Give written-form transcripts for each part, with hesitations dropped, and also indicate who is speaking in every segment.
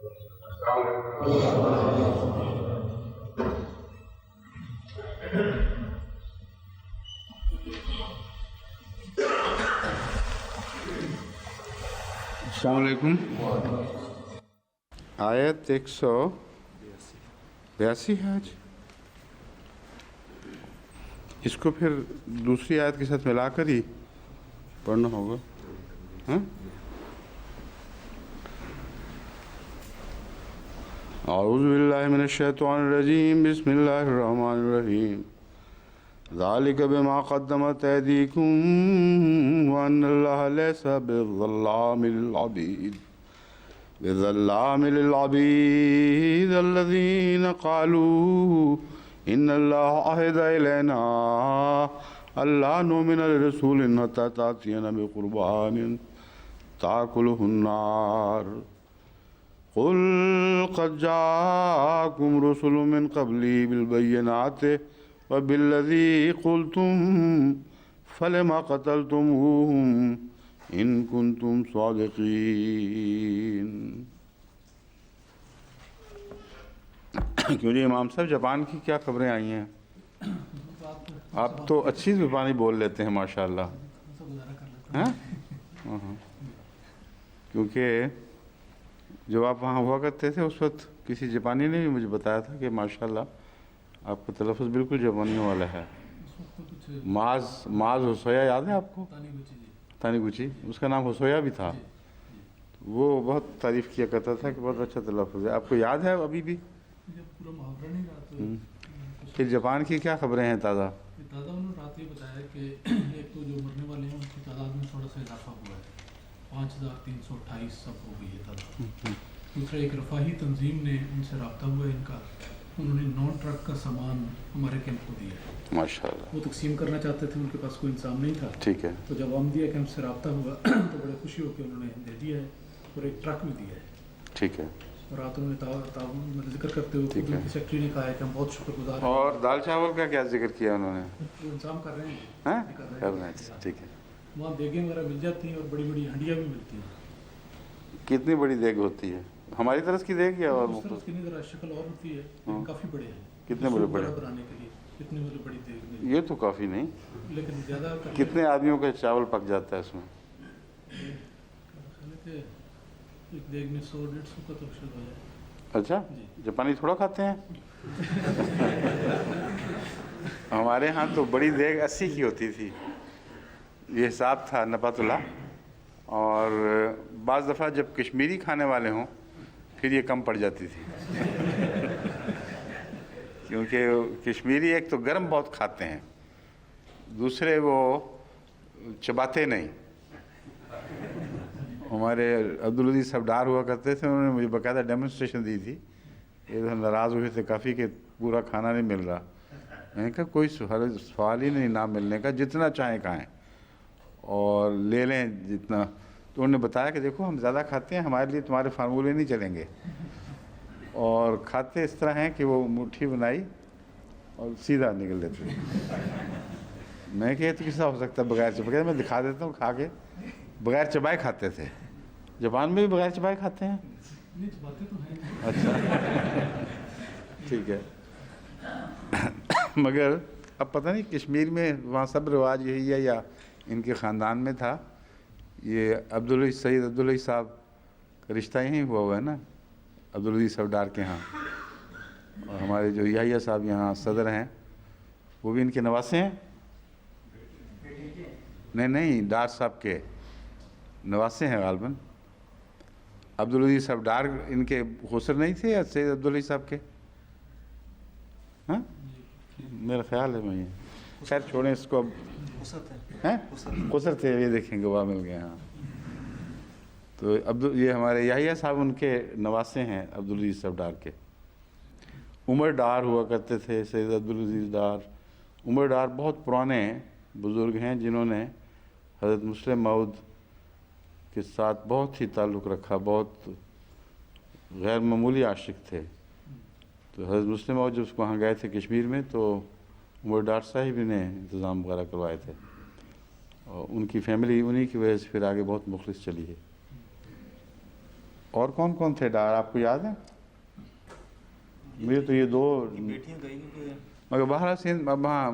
Speaker 1: السلام علیکم. آیت 182 ہے آج. اس کو پھر دوسری آیت کے ساتھ ملا کر ہی پڑھنا ہوگا. اعوذ باللہ من الشیطان الرجیم. بسم اللہ الرحمن الرحیم. ذالک بما قدمت ایدیکم وان اللہ لیس بظلام للعبید الذین قالوا ان اللہ عہد الینا اللہ نؤمن لرسول حتی تأتینا بقربان تأکلہ النار قل قد جاءکم رسل من قبلی بالبینات وبالذی قلتم فلم قتلتموہم ان کنتم صادقین. کیوں جی امام صاحب جاپان کی کیا خبریں آئی ہیں؟ آپ تو اچھی زبانی بول لیتے ہیں ماشاءاللہ. کیونکہ جب آپ وہاں ہوا کرتے تھے اس وقت کسی جاپانی نے بھی مجھے بتایا تھا کہ ماشاءاللہ آپ کا تلفظ بالکل جاپانیوں والا ہے. معاذ ہوسویا یاد ہے آپ کو؟ تانیگوچی، اس کا نام ہوسویا بھی تھا. وہ بہت تعریف کیا کرتا تھا کہ بہت اچھا تلفظ ہے. آپ کو یاد ہے ابھی بھی؟ پھر جاپان کی کیا خبریں ہیں تازہ؟
Speaker 2: انہوں نے رات یہ بتایا کہ ایک تو جو مرنے والے ہیں ان کی تعداد میں تھوڑا سا اضافہ ہوا ہے، 5328 سب ہو گئی ہے تعداد. دوسرا ایک رفاہی تنظیم نے ان سے رابطہ ہوا ہے ان کا، انہوں نے 9 ٹرک کا سامان ہمارے کیمپ کو دیا ہے.
Speaker 1: ماشاءاللہ.
Speaker 2: وہ تقسیم کرنا چاہتے تھے، ان کے پاس کوئی انتظام نہیں تھا.
Speaker 1: ٹھیک ہے.
Speaker 2: تو جب ہم دیا کیمپ سے رابطہ ہوا تو بڑے خوشی ہو کے انہوں نے دے دیا ہے اور ایک ٹرک بھی دیا ہے.
Speaker 1: ٹھیک ہے.
Speaker 2: اور رات انہوں نے تعاون ذکر کرتے ہوئے خود ان کی سیکٹری نے کہا ہے کہ ہم بہت شکر گزار ہیں.
Speaker 1: اور دال چاول کا کیا ذکر کیا انہوں نے؟
Speaker 2: انتظام کر رہے ہیں.
Speaker 1: کر رہے ہیں. ٹھیک ہے.
Speaker 2: وہاں دیگیں وغیرہ مل جاتی ہیں اور بڑی بڑی ہنڈیاں بھی ملتی ہیں.
Speaker 1: کتنی بڑی دیگ ہوتی ہے؟ ہماری طرف کی دیگ یا اور
Speaker 2: اس طرف کی نہیں، ذرا شکل اور ہوتی ہے، کافی بڑے ہیں.
Speaker 1: کتنے بڑے
Speaker 2: بنانے کے لیے کتنی بڑی دیگ میں
Speaker 1: یہ تو کافی نہیں،
Speaker 2: لیکن زیادہ.
Speaker 1: کتنے آدمیوں کا چاول پک جاتا ہے اس میں؟
Speaker 2: ایک دیگ میں 100-150 کا تو شد ہو جائے.
Speaker 1: اچھا، جاپانی تھوڑا کھاتے ہیں. ہمارے ہاں تو بڑی دیگ 80 کی ہوتی تھی، یہ حساب تھا نبات اللہ. اور بعض دفعہ جب کشمیری کھانے والے ہوں پھر یہ کم پڑ جاتی تھی. کیونکہ کشمیری ایک تو گرم بہت کھاتے ہیں، دوسرے وہ چباتے نہیں. ہمارے عبدالعزیز صفدار ہوا کرتے تھے، انہوں نے مجھے باقاعدہ ڈیمونسٹریشن دی تھی. یہ ناراض ہوئے تھے کافی کہ پورا کھانا نہیں مل رہا. میں نے کہا کوئی سوال ہی نہیں نہ ملنے کا، جتنا چاہیں کھائیں اور لے لیں جتنا. تو انہوں نے بتایا کہ دیکھو ہم زیادہ کھاتے ہیں، ہمارے لیے تمہارے فارمولے نہیں چلیں گے. اور کھاتے اس طرح ہیں کہ وہ مٹھی بنائی اور سیدھا نکل لیتے. میں کہ تو کس طرح ہو سکتا ہے بغیر چبائے؟ میں دکھا دیتا ہوں کھا کے. بغیر چبائے کھاتے تھے. جاپان میں بھی بغیر چبائے کھاتے ہیں؟ اچھا ٹھیک ہے. مگر اب پتہ نہیں کشمیر میں وہاں سب رواج یہی ہے یا ان کے خاندان میں تھا. یہ سید عبدالعزیز صاحب کا رشتہ یہیں ہوا ہے نا، عبدالعزیز صفدار کے ہاں. اور ہمارے جو یحییٰ صاحب یہاں صدر ہیں وہ بھی ان کے نواسے ہیں. نہیں ڈار صاحب کے نواسے ہیں غالباً. عبدالعزیز صفدار ان کے خسر نہیں تھے یا سید عبدالعزیز صاحب کے؟ ہاں میرا خیال ہے میں یہ. خیر چھوڑیں اس کو. خسر تھے، یہ دیکھیں گواہ مل گئے. ہاں تو یہ ہمارے یحییٰ صاحب ان کے نواسے ہیں عبدالعزیز صفدار کے. عمر ڈار ہوا کرتے تھے، سید عبدالعزیز ڈار. عمر ڈار بہت پرانے بزرگ ہیں جنہوں نے حضرت مسلم موعود کے ساتھ بہت ہی تعلق رکھا، بہت غیر معمولی عاشق تھے. تو حضرت مسلم موعود جب وہاں گئے تھے کشمیر میں تو عمر ڈار صاحب نے انتظام وغیرہ کروائے تھے. اور ان کی فیملی انہی کی وجہ سے پھر آگے بہت مخلص چلی ہے. اور کون کون تھے ڈار آپ کو یاد ہے؟ مجھے تو یہ دو،
Speaker 3: بیٹیاں گئی کہ
Speaker 1: مگر باہر سندھ اب وہاں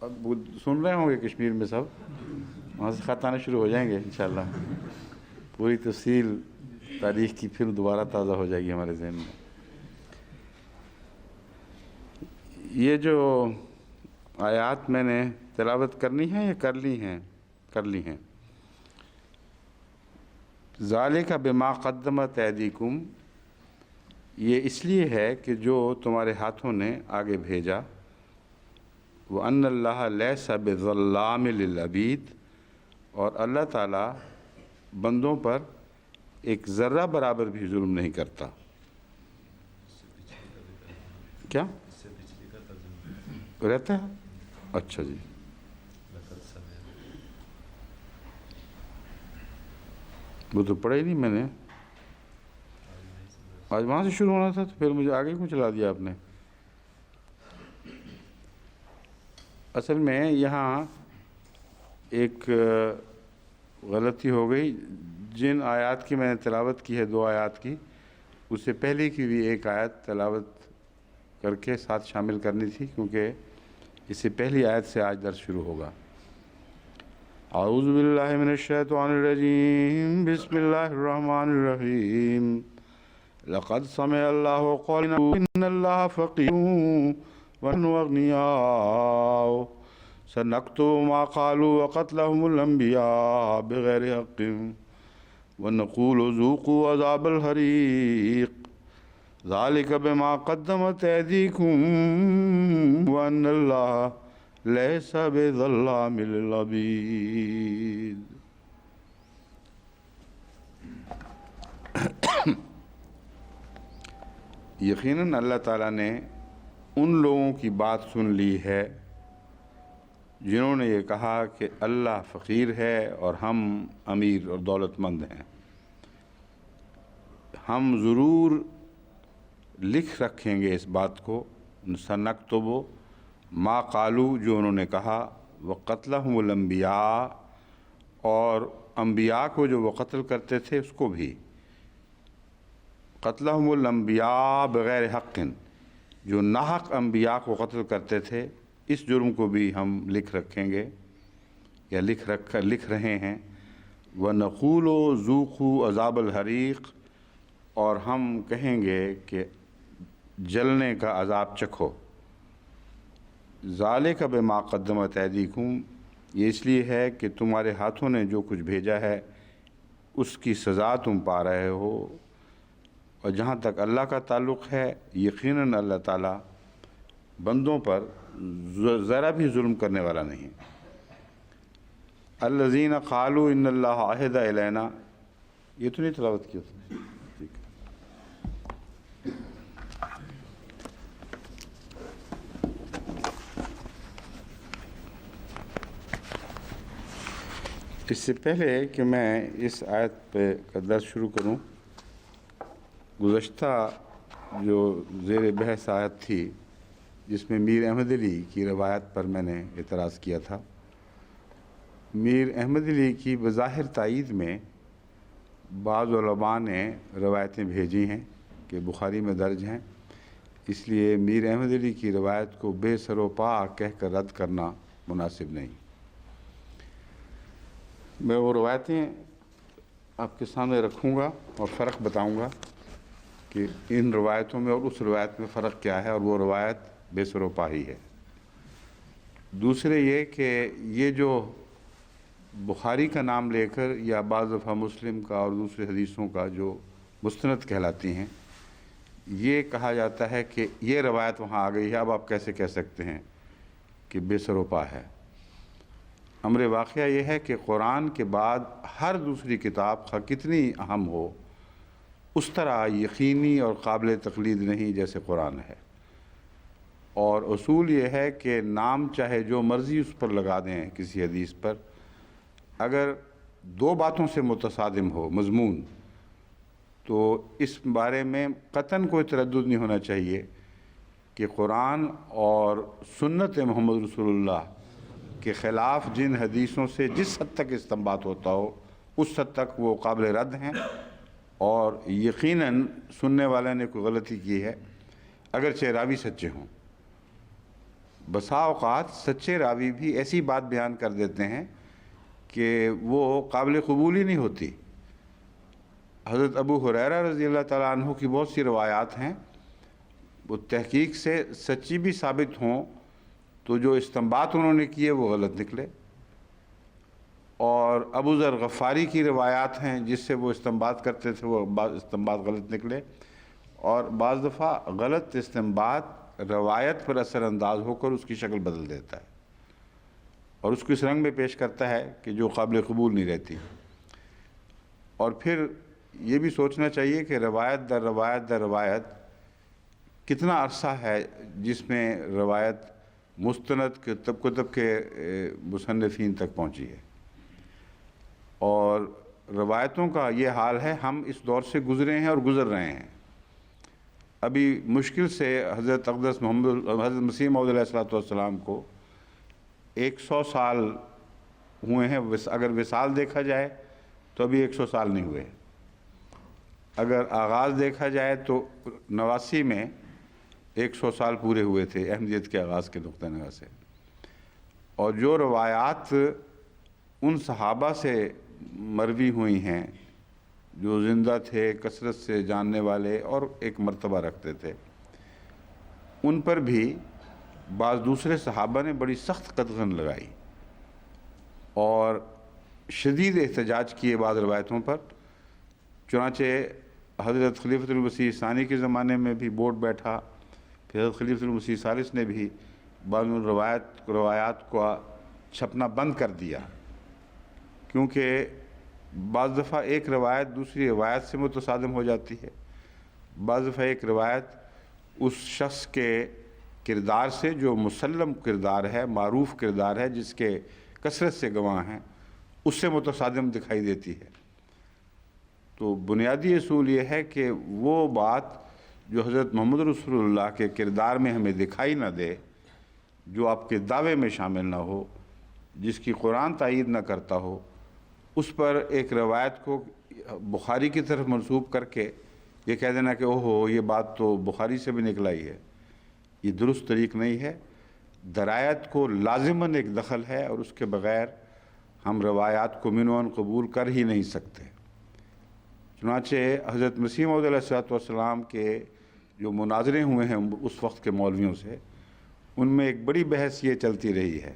Speaker 1: اب وہ سن رہے ہوں گے کشمیر میں سب، وہاں سے خط آنے شروع ہو جائیں گے انشاءاللہ، پوری تفصیل تاریخ کی پھر دوبارہ تازہ ہو جائے گی ہمارے ذہن میں۔ یہ جو آیات میں نے تلاوت کرنی ہے یا کر لی ہیں، ذالک بما قدمت ایدیکم، یہ اس لیے ہے کہ جو تمہارے ہاتھوں نے آگے بھیجا، وَأَنَّ اللَّهَ لَيْسَ بِظَلَّامٍ لِلْعَبِيدِ، اور اللہ تعالیٰ بندوں پر ایک ذرہ برابر بھی ظلم نہیں کرتا۔ کیا
Speaker 3: اس سے پچھلی کا ترجمہ
Speaker 1: رہتا ہے؟ اچھا جی،
Speaker 3: لقد سمع،
Speaker 1: وہ تو پڑھا ہی نہیں میں نے، آج وہاں سے شروع ہونا تھا تو پھر مجھے آگے کیوں چلا دیا آپ نے؟ اصل میں یہاں ایک غلطی ہو گئی، جن آیات کی میں نے تلاوت کی ہے 2 آیات کی، اس سے پہلے کی بھی ایک آیت تلاوت کر کے ساتھ شامل کرنی تھی، کیونکہ اس سے پہلی آیت سے آج درس شروع ہوگا۔ اعوذ باللہ من الشیطان الرجیم، بسم اللہ الرحمن الرحیم، لقد سمع اللہ قولا ان اللہ فقیر ونحن اغنیاء سنکتب ما قالوا وقتلهم الانبیاء بغیر حق ونقول ذوقوا عذاب الحریق ذالک بما قدمت ایدیکم وان اللہ لیس بظلام للعبید۔ یقیناً اللہ تعالیٰ نے ان لوگوں کی بات سن لی ہے جنہوں نے یہ کہا کہ اللہ فقیر ہے اور ہم امیر اور دولت مند ہیں، ہم ضرور لکھ رکھیں گے اس بات کو، سنکتب ما قالو، جو انہوں نے کہا، وقتلہم الانبیاء، اور انبیاء کو جو وہ قتل کرتے تھے اس کو بھی، قتلہم الانبیاء بغیر حق، جو ناحق انبیاء کو قتل کرتے تھے اس جرم کو بھی ہم لکھ رکھیں گے یا لکھ رہے ہیں۔ وَنَقُولُ ذُوقُوا عَذَابَ الْحَرِيقِ، اور ہم کہیں گے کہ جلنے کا عذاب چکھو۔ ذَلِكَ بِمَا قَدَّمَتْ أَيْدِيكُمْ، یہ اس لیے ہے کہ تمہارے ہاتھوں نے جو کچھ بھیجا ہے اس کی سزا تم پا رہے ہو۔ اور جہاں تک اللہ کا تعلق ہے، یقیناً اللہ تعالیٰ بندوں پر ذرا بھی ظلم کرنے والا نہیں۔ الذین قالوا ان اللہ عہد الینا، یہ تو نہیں تلاوت کیا تھا؟ ٹھیک ہے۔ اس سے پہلے کہ میں اس آیت پہ کا درس شروع کروں، گزشتہ جو زیر بحث آیت تھی جس میں میر احمد علی کی روایت پر میں نے اعتراض کیا تھا، میر احمد علی کی بظاہر تائید میں بعض علماء نے روایتیں بھیجی ہیں کہ بخاری میں درج ہیں، اس لیے میر احمد علی کی روایت کو بے سر و پا کہہ کر رد کرنا مناسب نہیں۔ میں وہ روایتیں آپ کے سامنے رکھوں گا اور فرق بتاؤں گا کہ ان روایتوں میں اور اس روایت میں فرق کیا ہے، اور وہ روایت بے سر و پا ہی ہے۔ دوسرے یہ کہ یہ جو بخاری کا نام لے کر یا بعض دفعہ مسلم کا اور دوسرے حدیثوں کا جو مستند کہلاتی ہیں، یہ کہا جاتا ہے کہ یہ روایت وہاں آ گئی ہے، اب آپ کیسے کہہ سکتے ہیں کہ بے سر و پا ہے؟ امر واقعہ یہ ہے کہ قرآن کے بعد ہر دوسری کتاب خواہ کتنی اہم ہو، اس طرح یقینی اور قابل تقلید نہیں جیسے قرآن ہے۔ اور اصول یہ ہے کہ نام چاہے جو مرضی اس پر لگا دیں کسی حدیث پر، اگر 2 باتوں سے متصادم ہو مضمون، تو اس بارے میں قطعاً کوئی تردد نہیں ہونا چاہیے کہ قرآن اور سنت محمد رسول اللہ کے خلاف جن حدیثوں سے جس حد تک استنباط ہوتا ہو اس حد تک وہ قابل رد ہیں، اور یقیناً سننے والے نے کوئی غلطی کی ہے، اگرچہ راوی سچے ہوں۔ بسا اوقات سچے راوی بھی ایسی بات بیان کر دیتے ہیں کہ وہ قابل قبول ہی نہیں ہوتی۔ حضرت ابو ہریرہ رضی اللہ تعالیٰ عنہ کی بہت سی روایات ہیں، وہ تحقیق سے سچی بھی ثابت ہوں تو جو استنباط انہوں نے کیے وہ غلط نکلے، اور ابو ذر غفاری کی روایات ہیں جس سے وہ استنباط کرتے تھے، وہ استنباط غلط نکلے، اور بعض دفعہ غلط استنباط روایت پر اثر انداز ہو کر اس کی شکل بدل دیتا ہے اور اس کو اس رنگ میں پیش کرتا ہے کہ جو قابل قبول نہیں رہتی۔ اور پھر یہ بھی سوچنا چاہیے کہ روایت در روایت در روایت کتنا عرصہ ہے جس میں روایت مستند کتب کے مصنفین تک پہنچی ہے، اور روایتوں کا یہ حال ہے۔ ہم اس دور سے گزرے ہیں اور گزر رہے ہیں۔ ابھی مشکل سے حضرت اقدس حضرت مسیح موعود علیہ السلام کو 100 سال ہوئے ہیں، اگر وصال دیکھا جائے تو ابھی 100 سال نہیں ہوئے، اگر آغاز دیکھا جائے تو 89 میں 100 سال پورے ہوئے تھے احمدیت کے آغاز کے نقطہ نظر سے۔ اور جو روایات ان صحابہ سے مروی ہوئی ہیں جو زندہ تھے، کثرت سے جاننے والے اور ایک مرتبہ رکھتے تھے، ان پر بھی بعض دوسرے صحابہ نے بڑی سخت قدغن لگائی اور شدید احتجاج کیے بعض روایتوں پر۔ چنانچہ حضرت خلیفۃ المسیح ثانی کے زمانے میں بھی بورڈ بیٹھا، پھر حضرت خلیفۃ المسیح ثالث نے بھی بعض روایات کو چھپنا بند کر دیا، کیونکہ بعض دفعہ ایک روایت دوسری روایت سے متصادم ہو جاتی ہے، بعض دفعہ ایک روایت اس شخص کے کردار سے جو مسلم کردار ہے، معروف کردار ہے، جس کے کثرت سے گواہ ہیں، اس سے متصادم دکھائی دیتی ہے۔ تو بنیادی اصول یہ ہے کہ وہ بات جو حضرت محمد رسول اللہ کے کردار میں ہمیں دکھائی نہ دے، جو آپ کے دعوے میں شامل نہ ہو، جس کی قرآن تائید نہ کرتا ہو، اس پر ایک روایت کو بخاری کی طرف منسوب کر کے یہ کہہ دینا کہ اوہو یہ بات تو بخاری سے بھی نکل آئی ہے، یہ درست طریق نہیں ہے۔ درایت کو لازماً ایک دخل ہے اور اس کے بغیر ہم روایات کو منوعاً قبول کر ہی نہیں سکتے۔ چنانچہ حضرت مسیح موعود علیہ السلام کے جو مناظرے ہوئے ہیں اس وقت کے مولویوں سے، ان میں ایک بڑی بحث یہ چلتی رہی ہے،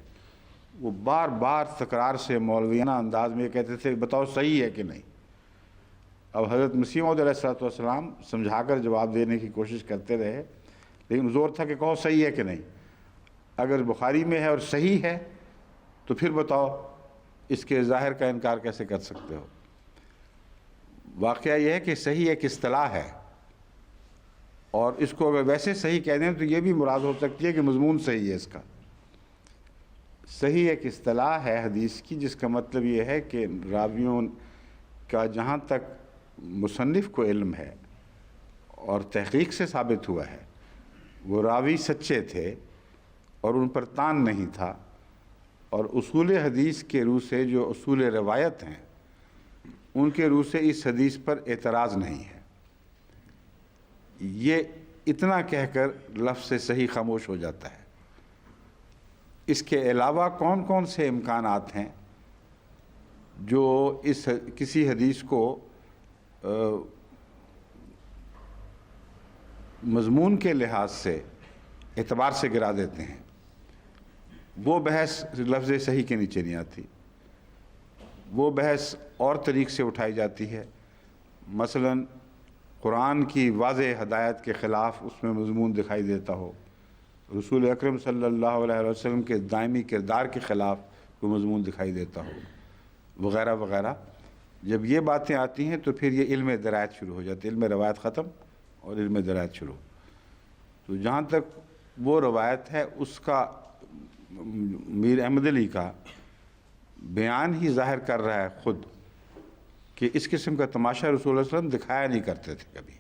Speaker 1: وہ بار بار تکرار سے مولویانہ انداز میں کہتے تھے بتاؤ صحیح ہے کہ نہیں۔ اب حضرت مسیح موعود علیہ السلام سمجھا کر جواب دینے کی کوشش کرتے رہے، لیکن زور تھا کہ کہو صحیح ہے کہ نہیں، اگر بخاری میں ہے اور صحیح ہے تو پھر بتاؤ اس کے ظاہر کا انکار کیسے کر سکتے ہو۔ واقعہ یہ ہے کہ صحیح ایک اصطلاح ہے، اور اس کو اگر ویسے صحیح کہہ دیں تو یہ بھی مراد ہو سکتی ہے کہ مضمون صحیح ہے اس کا۔ صحیح ایک اصطلاح ہے حدیث کی، جس کا مطلب یہ ہے کہ راویوں کا جہاں تک مصنف کو علم ہے اور تحقیق سے ثابت ہوا ہے، وہ راوی سچے تھے اور ان پر تان نہیں تھا، اور اصول حدیث کے روح سے جو اصول روایت ہیں ان کے روح سے اس حدیث پر اعتراض نہیں ہے۔ یہ اتنا کہہ کر لفظ صحیح خاموش ہو جاتا ہے۔ اس کے علاوہ کون کون سے امکانات ہیں جو اس کسی حدیث کو مضمون کے لحاظ سے اعتبار سے گرا دیتے ہیں، وہ بحث لفظ صحیح کے نیچے نہیں آتی، وہ بحث اور طریق سے اٹھائی جاتی ہے۔ مثلا قرآن کی واضح ہدایت کے خلاف اس میں مضمون دکھائی دیتا ہو، رسول اکرم صلی اللہ علیہ وسلم کے دائمی کردار کے خلاف کوئی مضمون دکھائی دیتا ہو، وغیرہ وغیرہ۔ جب یہ باتیں آتی ہیں تو پھر یہ علم درایت شروع ہو جاتی ہے، علم روایت ختم اور علم درایت شروع۔ تو جہاں تک وہ روایت ہے اس کا میر احمد علی کا بیان ہی ظاہر کر رہا ہے خود کہ اس قسم کا تماشا رسول اللہ علیہ وسلم دکھایا نہیں کرتے تھے کبھی،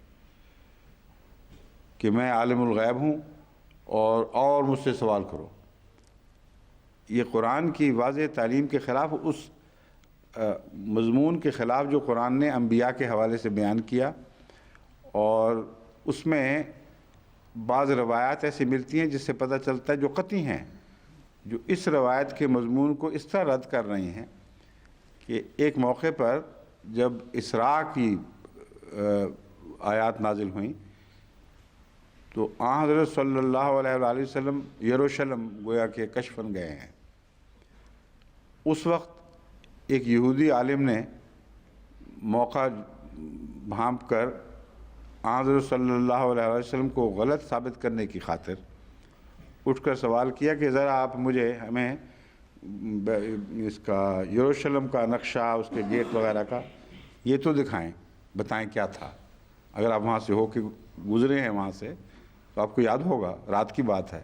Speaker 1: کہ میں عالم الغیب ہوں اور مجھ سے سوال کرو۔ یہ قرآن کی واضح تعلیم کے خلاف اس مضمون کے خلاف جو قرآن نے انبیاء کے حوالے سے بیان کیا، اور اس میں بعض روایات ایسی ملتی ہیں جس سے پتہ چلتا ہے جو قطعی ہیں، جو اس روایت کے مضمون کو اس طرح رد کر رہی ہیں کہ ایک موقع پر جب اسراء کی آیات نازل ہوئیں تو آن حضرت صلی اللہ علیہ وآلہ وسلم یروشلم گویا کہ کشفاً گئے ہیں۔ اس وقت ایک یہودی عالم نے موقع بھانپ کر آن حضرت صلی اللہ علیہ وسلم کو غلط ثابت کرنے کی خاطر اٹھ کر سوال کیا کہ ذرا آپ ہمیں اس کا یروشلم کا نقشہ، اس کے گیٹ وغیرہ کا یہ تو دکھائیں، بتائیں کیا تھا۔ اگر آپ وہاں سے ہو کے گزرے ہیں وہاں سے تو آپ کو یاد ہوگا، رات کی بات ہے۔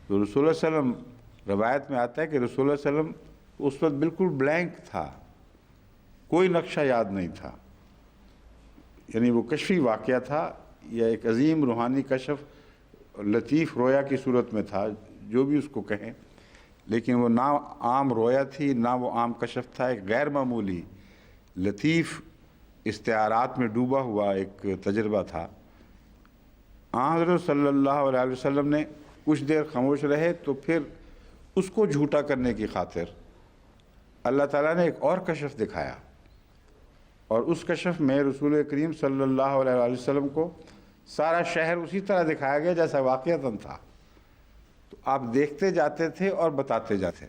Speaker 1: تو رسول اللہ علیہ وسلم، روایت میں آتا ہے کہ رسول اللہ علیہ وسلم اس وقت بالکل بلینک تھا، کوئی نقشہ یاد نہیں تھا، یعنی وہ کشفی واقعہ تھا یا ایک عظیم روحانی کشف لطیف رویا کی صورت میں تھا، جو بھی اس کو کہیں، لیکن وہ نہ عام رویا تھی نہ وہ عام کشف تھا، ایک غیر معمولی لطیف استعارات میں ڈوبا ہوا ایک تجربہ تھا۔ حضرت صلی اللہ علیہ وسلم نے کچھ دیر خاموش رہے تو پھر اس کو جھوٹا کرنے کی خاطر اللہ تعالیٰ نے ایک اور کشف دکھایا، اور اس کشف میں رسول کریم صلی اللہ علیہ وسلم کو سارا شہر اسی طرح دکھایا گیا جیسا واقعتاً تھا۔ تو آپ دیکھتے جاتے تھے اور بتاتے جاتے۔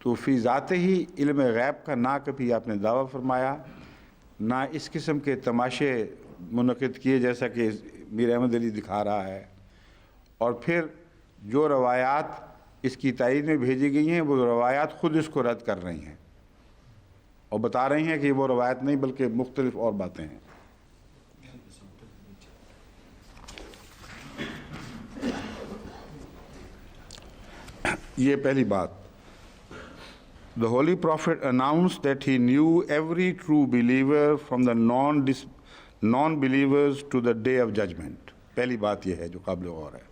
Speaker 1: تو فی ذات ہی علم غیب کا نہ کبھی آپ نے دعویٰ فرمایا، نہ اس قسم کے تماشے منعقد کیے جیسا کہ میر احمد علی دکھا رہا ہے، اور پھر جو روایات اس کی تائید میں بھیجی گئی ہیں وہ روایات خود اس کو رد کر رہی ہیں اور بتا رہی ہیں کہ وہ روایت نہیں بلکہ مختلف اور باتیں ہیں۔ یہ پہلی بات۔ The Holy Prophet announced that he knew every true believer from the non-believers to the day of judgment۔ پہلی بات یہ ہے جو قابل غور ہے۔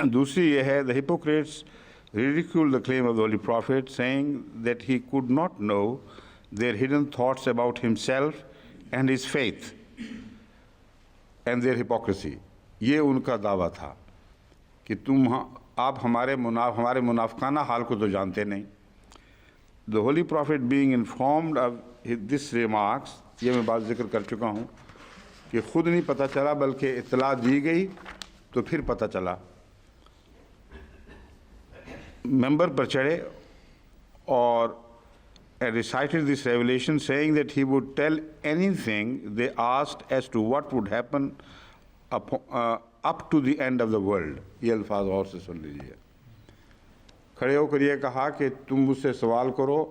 Speaker 1: دوسری یہ ہے the hypocrites ridiculed the claim of the Holy Prophet, saying that he could not know their hidden thoughts about himself and his faith and their hypocrisy۔ یہ ان کا دعویٰ تھا کہ آپ ہمارے منافقانہ حال کو تو جانتے نہیں۔ The Holy Prophet being informed of this remarks، یہ میں بات ذکر کر چکا ہوں کہ خود نہیں پتہ چلا بلکہ اطلاع دی گئی تو پھر پتہ چلا۔ ممبر پر چڑھے اور recited this revelation saying that he would tell anything they asked as to what would happen up to the end of the world۔ یہ الفاظ اور سے سن لیجیے۔ کھڑے ہو کر یہ کہا کہ تم مجھ سے سوال کرو،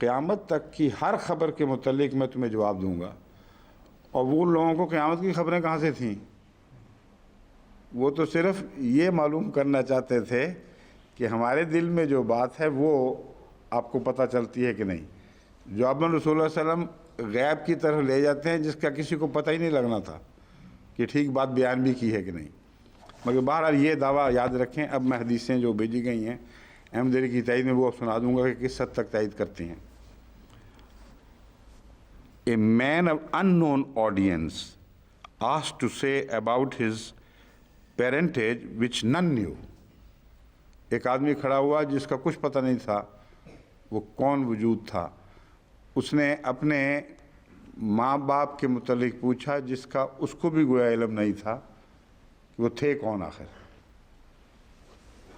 Speaker 1: قیامت تک کی ہر خبر کے متعلق میں تمہیں جواب دوں گا۔ اور وہ لوگوں کو قیامت کی خبریں کہاں سے تھیں؟ وہ تو صرف یہ معلوم کرنا چاہتے تھے کہ ہمارے دل میں جو بات ہے وہ آپ کو پتہ چلتی ہے کہ نہیں۔ جواباً رسول اللہ علیہ وسلم غیب کی طرف لے جاتے ہیں جس کا کسی کو پتہ ہی نہیں لگنا تھا کہ ٹھیک بات بیان بھی کی ہے کہ نہیں۔ مگر بہرحال یہ دعویٰ یاد رکھیں، اب میں حدیثیں جو بھیجی گئی ہیں احمد علی کی تائید میں وہ سنا دوں گا کہ کس حد تک تائید کرتی ہیں۔ A man of unknown audience asked to say about his parentage which none knew۔ ایک آدمی کھڑا ہوا جس کا کچھ پتہ نہیں تھا وہ کون وجود تھا، اس نے اپنے ماں باپ کے متعلق پوچھا جس کا اس کو بھی گویا علم نہیں تھا کہ وہ تھے کون آخر۔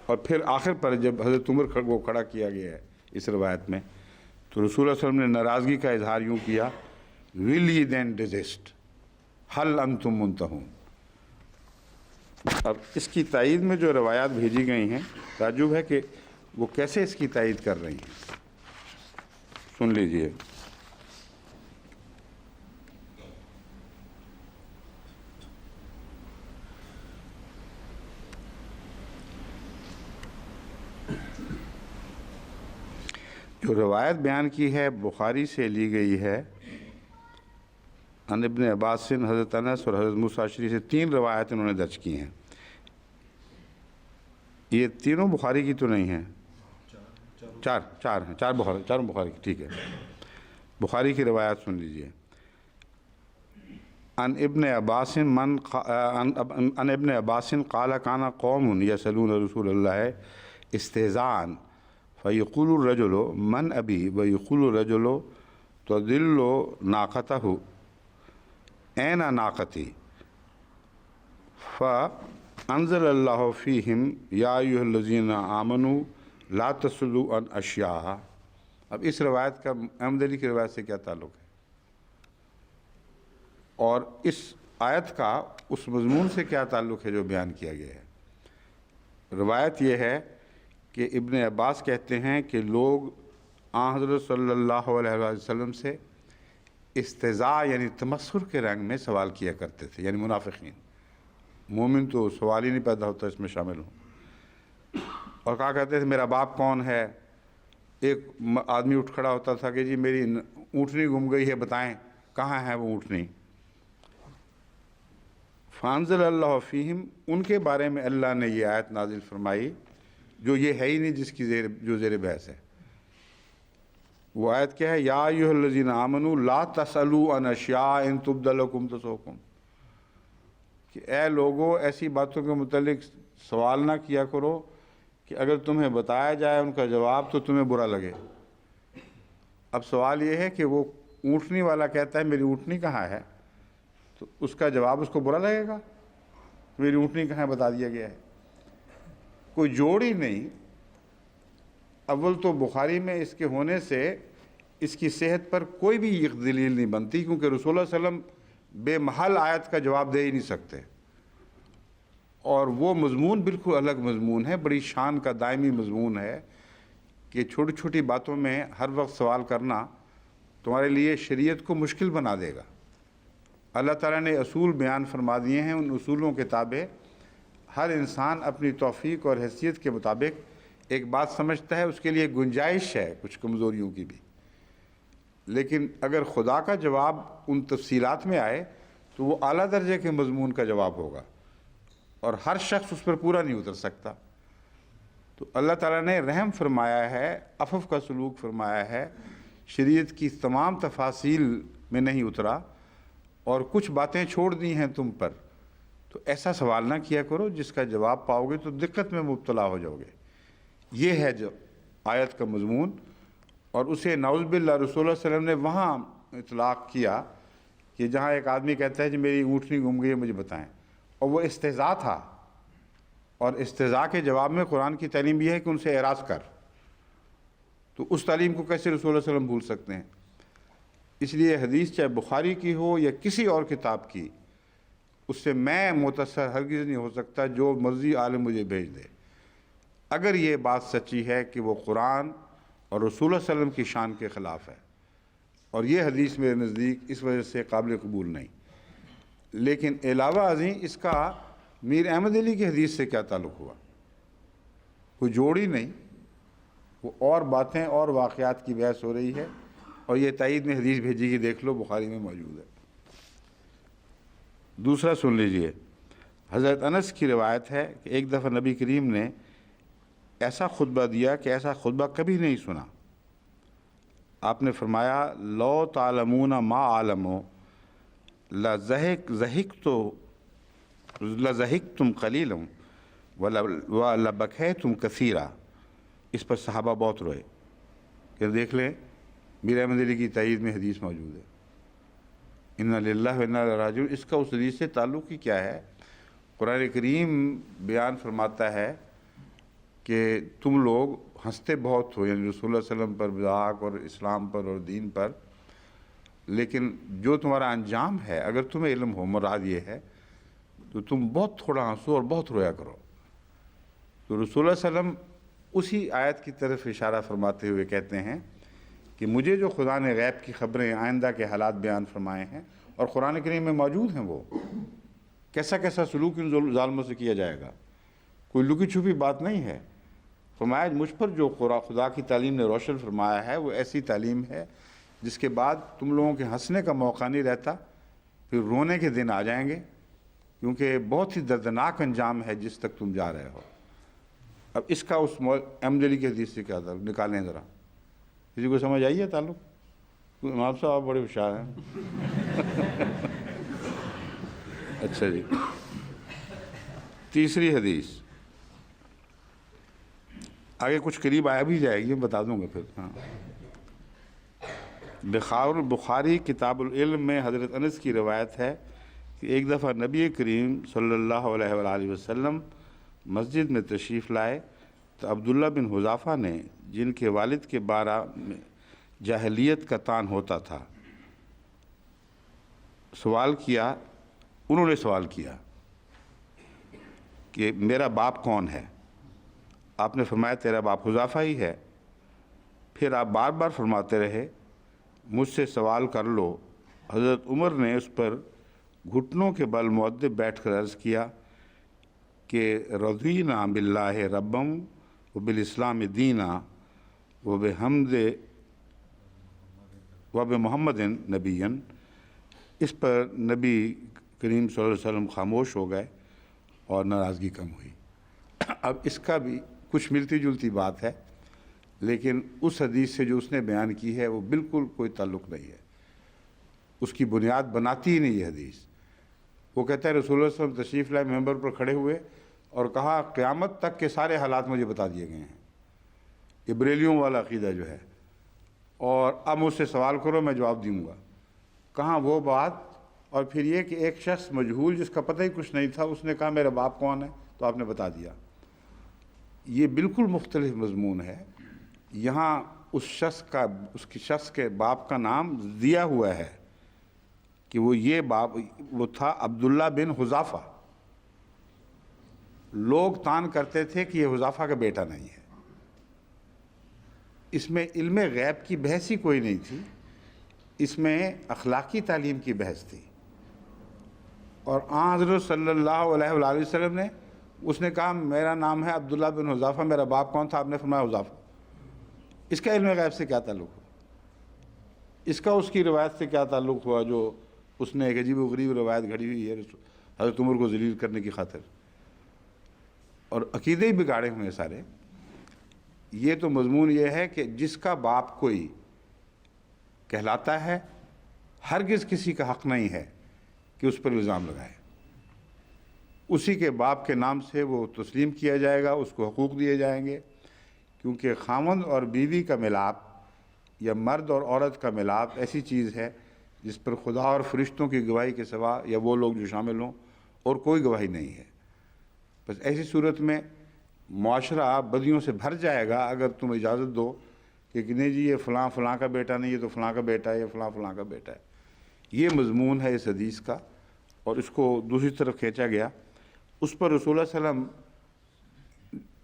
Speaker 1: اور پھر آخر پر جب حضرت عمر کو کھڑا کیا گیا ہے اس روایت میں تو رسول اللہ صلی اللہ علیہ وسلم نے ناراضگی کا اظہار یوں کیا، will ye then desist hal antum muntahun۔ اب اس کی تائید میں جو روایات بھیجی گئی ہیں تعجب ہے کہ وہ کیسے اس کی تائید کر رہی ہیں، سن لیجئے۔ جو روایت بیان کی ہے بخاری سے لی گئی ہے، عن ابن عباس سے، حضرت انس اور حضرت موسیٰ اشعری سے 3 روایت انہوں نے درج کی ہیں۔ یہ تینوں بخاری کی تو نہیں ہیں، چار ہیں، چاروں بخاری کی، ٹھیک ہے۔ بخاری کی روایات سن لیجئے۔ عن ابن عباس قال کان قوم یسألون رسول اللہ استہزاء فیقول الرجل من ابی ویقول الرجل تدل ناقتہ این ناقتی فانزل اللہ فیہم یا ایھا الذین آمنوا لا تسألوا عن اشیاء۔ اب اس روایت کا احمد علی کی روایت سے کیا تعلق ہے؟ اور اس آیت کا اس مضمون سے کیا تعلق ہے جو بیان کیا گیا ہے؟ روایت یہ ہے کہ ابن عباس کہتے ہیں کہ لوگ آن حضرت صلی اللہ علیہ وسلم سے استہزاء یعنی تمسخر کے رنگ میں سوال کیا کرتے تھے، یعنی منافقین۔ مومن تو سوال ہی نہیں پیدا ہوتا اس میں شامل ہوں۔ اور کہا کرتے تھے میرا باپ کون ہے؟ ایک آدمی اٹھ کھڑا ہوتا تھا کہ جی میری اونٹنی گم گئی ہے، بتائیں کہاں ہے وہ اونٹنی؟ فانزل اللہ فیہم، ان کے بارے میں اللہ نے یہ آیت نازل فرمائی جو یہ ہے ہی نہیں جس کی جو زیر بحث ہے۔ وہ آیت کیا ہے؟ یا ایھا الذین آمنوا لا تسألوا عن اشیاء ان تبد لکم تسؤکم، کہ اے لوگو ایسی باتوں کے متعلق سوال نہ کیا کرو کہ اگر تمہیں بتایا جائے ان کا جواب تو تمہیں برا لگے۔ اب سوال یہ ہے کہ وہ اونٹنی والا کہتا ہے میری اونٹنی کہاں ہے، تو اس کا جواب اس کو برا لگے گا؟ میری اونٹنی کہاں ہے بتا دیا گیا ہے۔ کوئی جوڑ ہی نہیں۔ اول تو بخاری میں اس کے ہونے سے اس کی صحت پر کوئی بھی دلیل نہیں بنتی، کیونکہ رسول اللہ علیہ وسلم بے محل آیت کا جواب دے ہی نہیں سکتے، اور وہ مضمون بالکل الگ مضمون ہے، بڑی شان کا دائمی مضمون ہے کہ چھوٹی چھوٹی باتوں میں ہر وقت سوال کرنا تمہارے لیے شریعت کو مشکل بنا دے گا۔ اللہ تعالیٰ نے اصول بیان فرما دیے ہیں، ان اصولوں کے تابع ہر انسان اپنی توفیق اور حیثیت کے مطابق ایک بات سمجھتا ہے، اس کے لیے گنجائش ہے کچھ کمزوریوں کی بھی، لیکن اگر خدا کا جواب ان تفصیلات میں آئے تو وہ اعلیٰ درجے کے مضمون کا جواب ہوگا، اور ہر شخص اس پر پورا نہیں اتر سکتا۔ تو اللہ تعالیٰ نے رحم فرمایا ہے، عفو کا سلوک فرمایا ہے، شریعت کی تمام تفاصیل میں نہیں اترا اور کچھ باتیں چھوڑ دی ہیں تم پر، تو ایسا سوال نہ کیا کرو جس کا جواب پاؤ گے تو دقت میں مبتلا ہو جاؤ گے۔ یہ ہے جو آیت کا مضمون، اور اسے نعوذ باللہ رسول اللہ صلی اللہ علیہ وسلم نے وہاں اطلاق کیا کہ جہاں ایک آدمی کہتا ہے کہ میری اونٹنی گم گئی ہے مجھے بتائیں، اور وہ استہزاء تھا، اور استہزاء کے جواب میں قرآن کی تعلیم یہ ہے کہ ان سے اعراض کر، تو اس تعلیم کو کیسے رسول اللہ صلی اللہ علیہ وسلم بھول سکتے ہیں؟ اس لیے حدیث چاہے بخاری کی ہو یا کسی اور کتاب کی، اس سے میں متاثر ہرگز نہیں ہو سکتا جو مرضی عالم مجھے بھیج دے، اگر یہ بات سچی ہے کہ وہ قرآن اور رسول اللہ صلی اللہ علیہ وسلم کی شان کے خلاف ہے، اور یہ حدیث میرے نزدیک اس وجہ سے قابل قبول نہیں۔ لیکن علاوہ ازیں اس کا میر احمد علی کی حدیث سے کیا تعلق ہوا؟ کوئی جوڑ ہی نہیں، وہ اور باتیں اور واقعات کی بحث ہو رہی ہے، اور یہ تائید میں حدیث بھیجی کی دیکھ لو، بخاری میں موجود ہے۔ دوسرا سن لیجئے، حضرت انس کی روایت ہے کہ ایک دفعہ نبی کریم نے ایسا خطبہ دیا کہ ایسا خطبہ کبھی نہیں سنا۔ آپ نے فرمایا لو تعلمون ما عالمو لضحکتم قلیلا ولبکیتم کثیرا۔ اس پر صحابہ بہت روئے کہ دیکھ لیں میر احمد علی کی تائید میں حدیث موجود ہے، انا للہ و انا الیہ راجعون۔ اس کا اس حدیث سے تعلق ہی کیا ہے؟ قرآن کریم بیان فرماتا ہے کہ تم لوگ ہنستے بہت ہو، یعنی رسول اللہ صلی اللہ علیہ وسلم پر، مذاق اور اسلام پر اور دین پر، لیکن جو تمہارا انجام ہے اگر تمہیں علم ہو، مراد یہ ہے تو تم بہت تھوڑا ہنسو اور بہت رویا کرو۔ تو رسول اللہ صلی اللہ علیہ وسلم اسی آیت کی طرف اشارہ فرماتے ہوئے کہتے ہیں کہ مجھے جو خدا نے غیب کی خبریں، آئندہ کے حالات بیان فرمائے ہیں، اور قرآن کریم میں موجود ہیں، وہ کیسا کیسا سلوک ان ظالموں سے کیا جائے گا، کوئی لکی چھپی بات نہیں ہے۔ فرمایا مجھ پر جو خدا کی تعلیم نے روشن فرمایا ہے وہ ایسی تعلیم ہے جس کے بعد تم لوگوں کے ہنسنے کا موقع نہیں رہتا، پھر رونے کے دن آ جائیں گے، کیونکہ بہت ہی دردناک انجام ہے جس تک تم جا رہے ہو۔ اب اس کا اس احمد علی کی حدیث سے کیا تعلق، نکالیں ذرا، کسی کو سمجھ آئی ہے تعلق؟ امام صاحب آپ بڑے ہوشیار ہیں اچھا جی، تیسری حدیث آگے کچھ قریب آیا بھی جائے گی، بتا دوں گا پھر. ہاں، بخاری کتاب العلم میں حضرت انس کی روایت ہے کہ ایک دفعہ نبی کریم صلی اللہ علیہ وآلہ وسلم مسجد میں تشریف لائے تو عبداللہ بن حذافہ نے، جن کے والد کے بارے میں جاہلیت کا طعن ہوتا تھا، انہوں نے سوال کیا کہ میرا باپ کون ہے؟ آپ نے فرمایا تیرا باپ حذافہ ہی ہے. پھر آپ بار بار فرماتے رہے مجھ سے سوال کر لو. حضرت عمر نے اس پر گھٹنوں کے بل مؤدب بیٹھ کر عرض کیا کہ رضینا باللہ ربم وبالاسلام دینا وبمحمد نبیا. اس پر نبی کریم صلی اللہ علیہ وسلم خاموش ہو گئے اور ناراضگی کم ہوئی. اب اس کا بھی کچھ ملتی جلتی بات ہے، لیکن اس حدیث سے جو اس نے بیان کی ہے وہ بالکل کوئی تعلق نہیں ہے، اس کی بنیاد بناتی ہی نہیں یہ حدیث. وہ کہتا ہے رسول اللہ صلی اللہ علیہ وسلم تشریف لائے، ممبر پر کھڑے ہوئے اور کہا قیامت تک کے سارے حالات مجھے بتا دیے گئے ہیں. یہ بریلیوں والا عقیدہ جو ہے، اور اب مجھ سے سوال کرو میں جواب دوں گا. کہاں وہ بات؟ اور پھر یہ کہ ایک شخص مجہول جس کا پتہ ہی کچھ نہیں تھا، اس نے کہا میرا باپ کون ہے، تو آپ نے بتا دیا. یہ بالکل مختلف مضمون ہے. یہاں اس شخص کے باپ کا نام دیا ہوا ہے کہ وہ تھا عبداللہ بن حذافہ. لوگ طعن کرتے تھے کہ یہ حذافہ کا بیٹا نہیں ہے. اس میں علم غیب کی بحث ہی کوئی نہیں تھی، اس میں اخلاقی تعلیم کی بحث تھی. اور آن حضرت صلی اللہ علیہ وآلہ وسلم نے، اس نے کہا میرا نام ہے عبداللہ بن حذافہ، میرا باپ کون تھا؟ آپ نے فرمایا حذافہ. اس کا علم غیب سے کیا تعلق ہوا؟ اس کا اس کی روایت سے کیا تعلق ہوا جو اس نے ایک عجیب و غریب روایت گھڑی ہوئی ہے حضرت عمر کو ذلیل کرنے کی خاطر، اور عقیدے ہی بگاڑے ہوئے سارے. یہ تو مضمون یہ ہے کہ جس کا باپ کوئی کہلاتا ہے، ہرگز کسی کا حق نہیں ہے کہ اس پر الزام لگائے. اسی کے باپ کے نام سے وہ تسلیم کیا جائے گا، اس کو حقوق دیے جائیں گے، کیونکہ خاوند اور بیوی کا ملاپ یا مرد اور عورت کا ملاپ ایسی چیز ہے جس پر خدا اور فرشتوں کی گواہی کے سوا یا وہ لوگ جو شامل ہوں اور کوئی گواہی نہیں ہے. بس ایسی صورت میں معاشرہ بدیوں سے بھر جائے گا اگر تم اجازت دو کہ نہیں جی یہ فلاں فلاں کا بیٹا نہیں، یہ تو فلاں کا بیٹا ہے، یہ فلاں فلاں کا بیٹا ہے. یہ مضمون ہے اس حدیث کا، اور اس کو دوسری طرف کھینچا گیا. اس پر رسول اللہ صلی اللہ علیہ وسلم،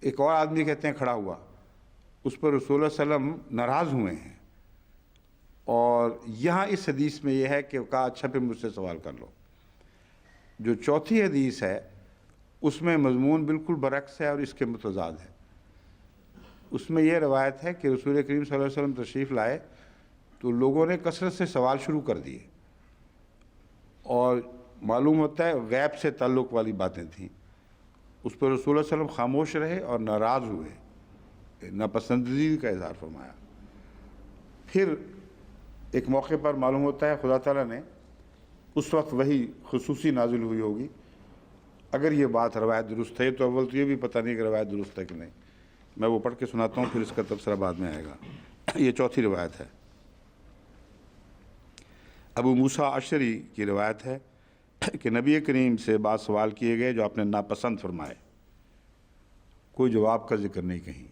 Speaker 1: ایک اور آدمی کہتے ہیں کھڑا ہوا، اس پر رسول اللہ صلی اللہ علیہ وسلم ناراض ہوئے ہیں. اور یہاں اس حدیث میں یہ ہے کہ کہا اچھا پھر مجھ سے سوال کر لو. جو چوتھی حدیث ہے اس میں مضمون بالکل برعکس ہے اور اس کے متضاد ہے. اس میں یہ روایت ہے کہ رسول کریم صلی اللہ علیہ وسلم تشریف لائے تو لوگوں نے کثرت سے سوال شروع کر دیے، اور معلوم ہوتا ہے غیب سے تعلق والی باتیں تھیں. اس پر رسول اللہ صلی اللہ علیہ وسلم خاموش رہے اور ناراض ہوئے، ناپسندیدگی کا اظہار فرمایا. پھر ایک موقع پر معلوم ہوتا ہے خدا تعالیٰ نے اس وقت وہی خصوصی نازل ہوئی ہوگی. اگر یہ بات روایت درست ہے تو اول تو یہ بھی پتہ نہیں کہ روایت درست ہے کہ نہیں. میں وہ پڑھ کے سناتا ہوں، پھر اس کا تبصرہ بعد میں آئے گا. یہ چوتھی روایت ہے. ابو موسیٰ اشعری کی روایت ہے کہ نبی کریم سے بعض سوال کیے گئے جو آپ نے ناپسند فرمائے، کوئی جواب کا ذکر نہیں کہیں.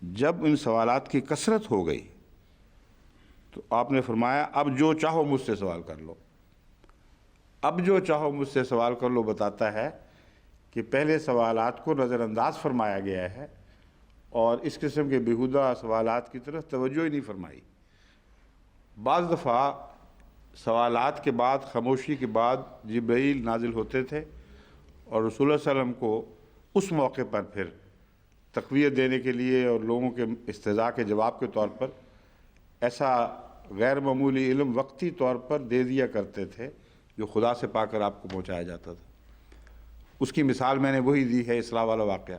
Speaker 1: جب ان سوالات کی کثرت ہو گئی تو آپ نے فرمایا اب جو چاہو مجھ سے سوال کر لو. اب جو چاہو مجھ سے سوال کر لو بتاتا ہے کہ پہلے سوالات کو نظر انداز فرمایا گیا ہے اور اس قسم کے بیہودہ سوالات کی طرف توجہ ہی نہیں فرمائی. بعض دفعہ سوالات کے بعد، خاموشی کے بعد جبرائیل نازل ہوتے تھے اور رسول اللہ صلی اللہ علیہ وسلم کو اس موقع پر پھر تقویت دینے کے لیے اور لوگوں کے استہزاء کے جواب کے طور پر ایسا غیر معمولی علم وقتی طور پر دے دیا کرتے تھے جو خدا سے پا کر آپ کو پہنچایا جاتا تھا. اس کی مثال میں نے وہی دی ہے، اسراء والا واقعہ.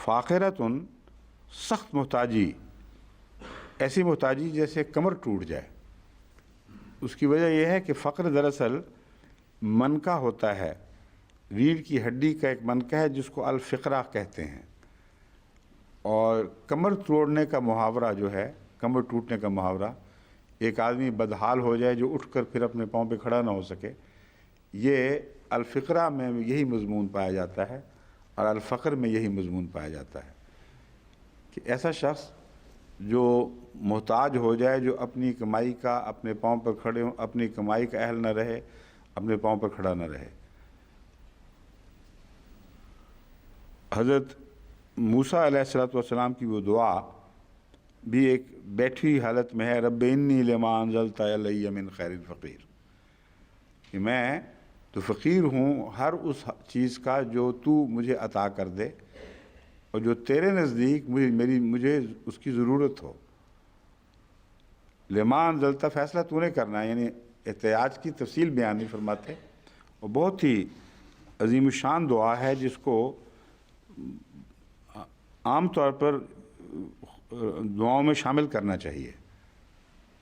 Speaker 1: فاقرتن سخت محتاجی، ایسی محتاجی جیسے کمر ٹوٹ جائے۔ اس کی وجہ یہ ہے کہ فقر دراصل منکا ہوتا ہے، ریڑھ کی ہڈی کا ایک منکا ہے جس کو الفقرہ کہتے ہیں، اور کمر توڑنے کا محاورہ جو ہے، کمر ٹوٹنے کا محاورہ، ایک آدمی بدحال ہو جائے جو اٹھ کر پھر اپنے پاؤں پہ کھڑا نہ ہو سکے، یہ الفقرہ میں یہی مضمون پایا جاتا ہے، اور الفقر میں یہی مضمون پایا جاتا ہے کہ ایسا شخص جو محتاج ہو جائے، جو اپنی کمائی کا اپنے پاؤں پر کھڑے ہوں، اپنی کمائی کا اہل نہ رہے، اپنے پاؤں پر کھڑا نہ رہے۔ حضرت موسیٰ علیہ السلام کی وہ دعا بھی ایک بیٹھی حالت میں ہے، رب انی لما انزلت الی من خیر فقیر، کہ میں تو فقیر ہوں ہر اس چیز کا جو تو مجھے عطا کر دے اور جو تیرے نزدیک مجھے اس کی ضرورت ہو۔ لما انزلت، فیصلہ تو نے کرنا ہے، یعنی احتیاج کی تفصیل بیان نہیں فرماتے، اور بہت ہی عظیم الشان دعا ہے جس کو عام طور پر دعاؤں میں شامل کرنا چاہیے،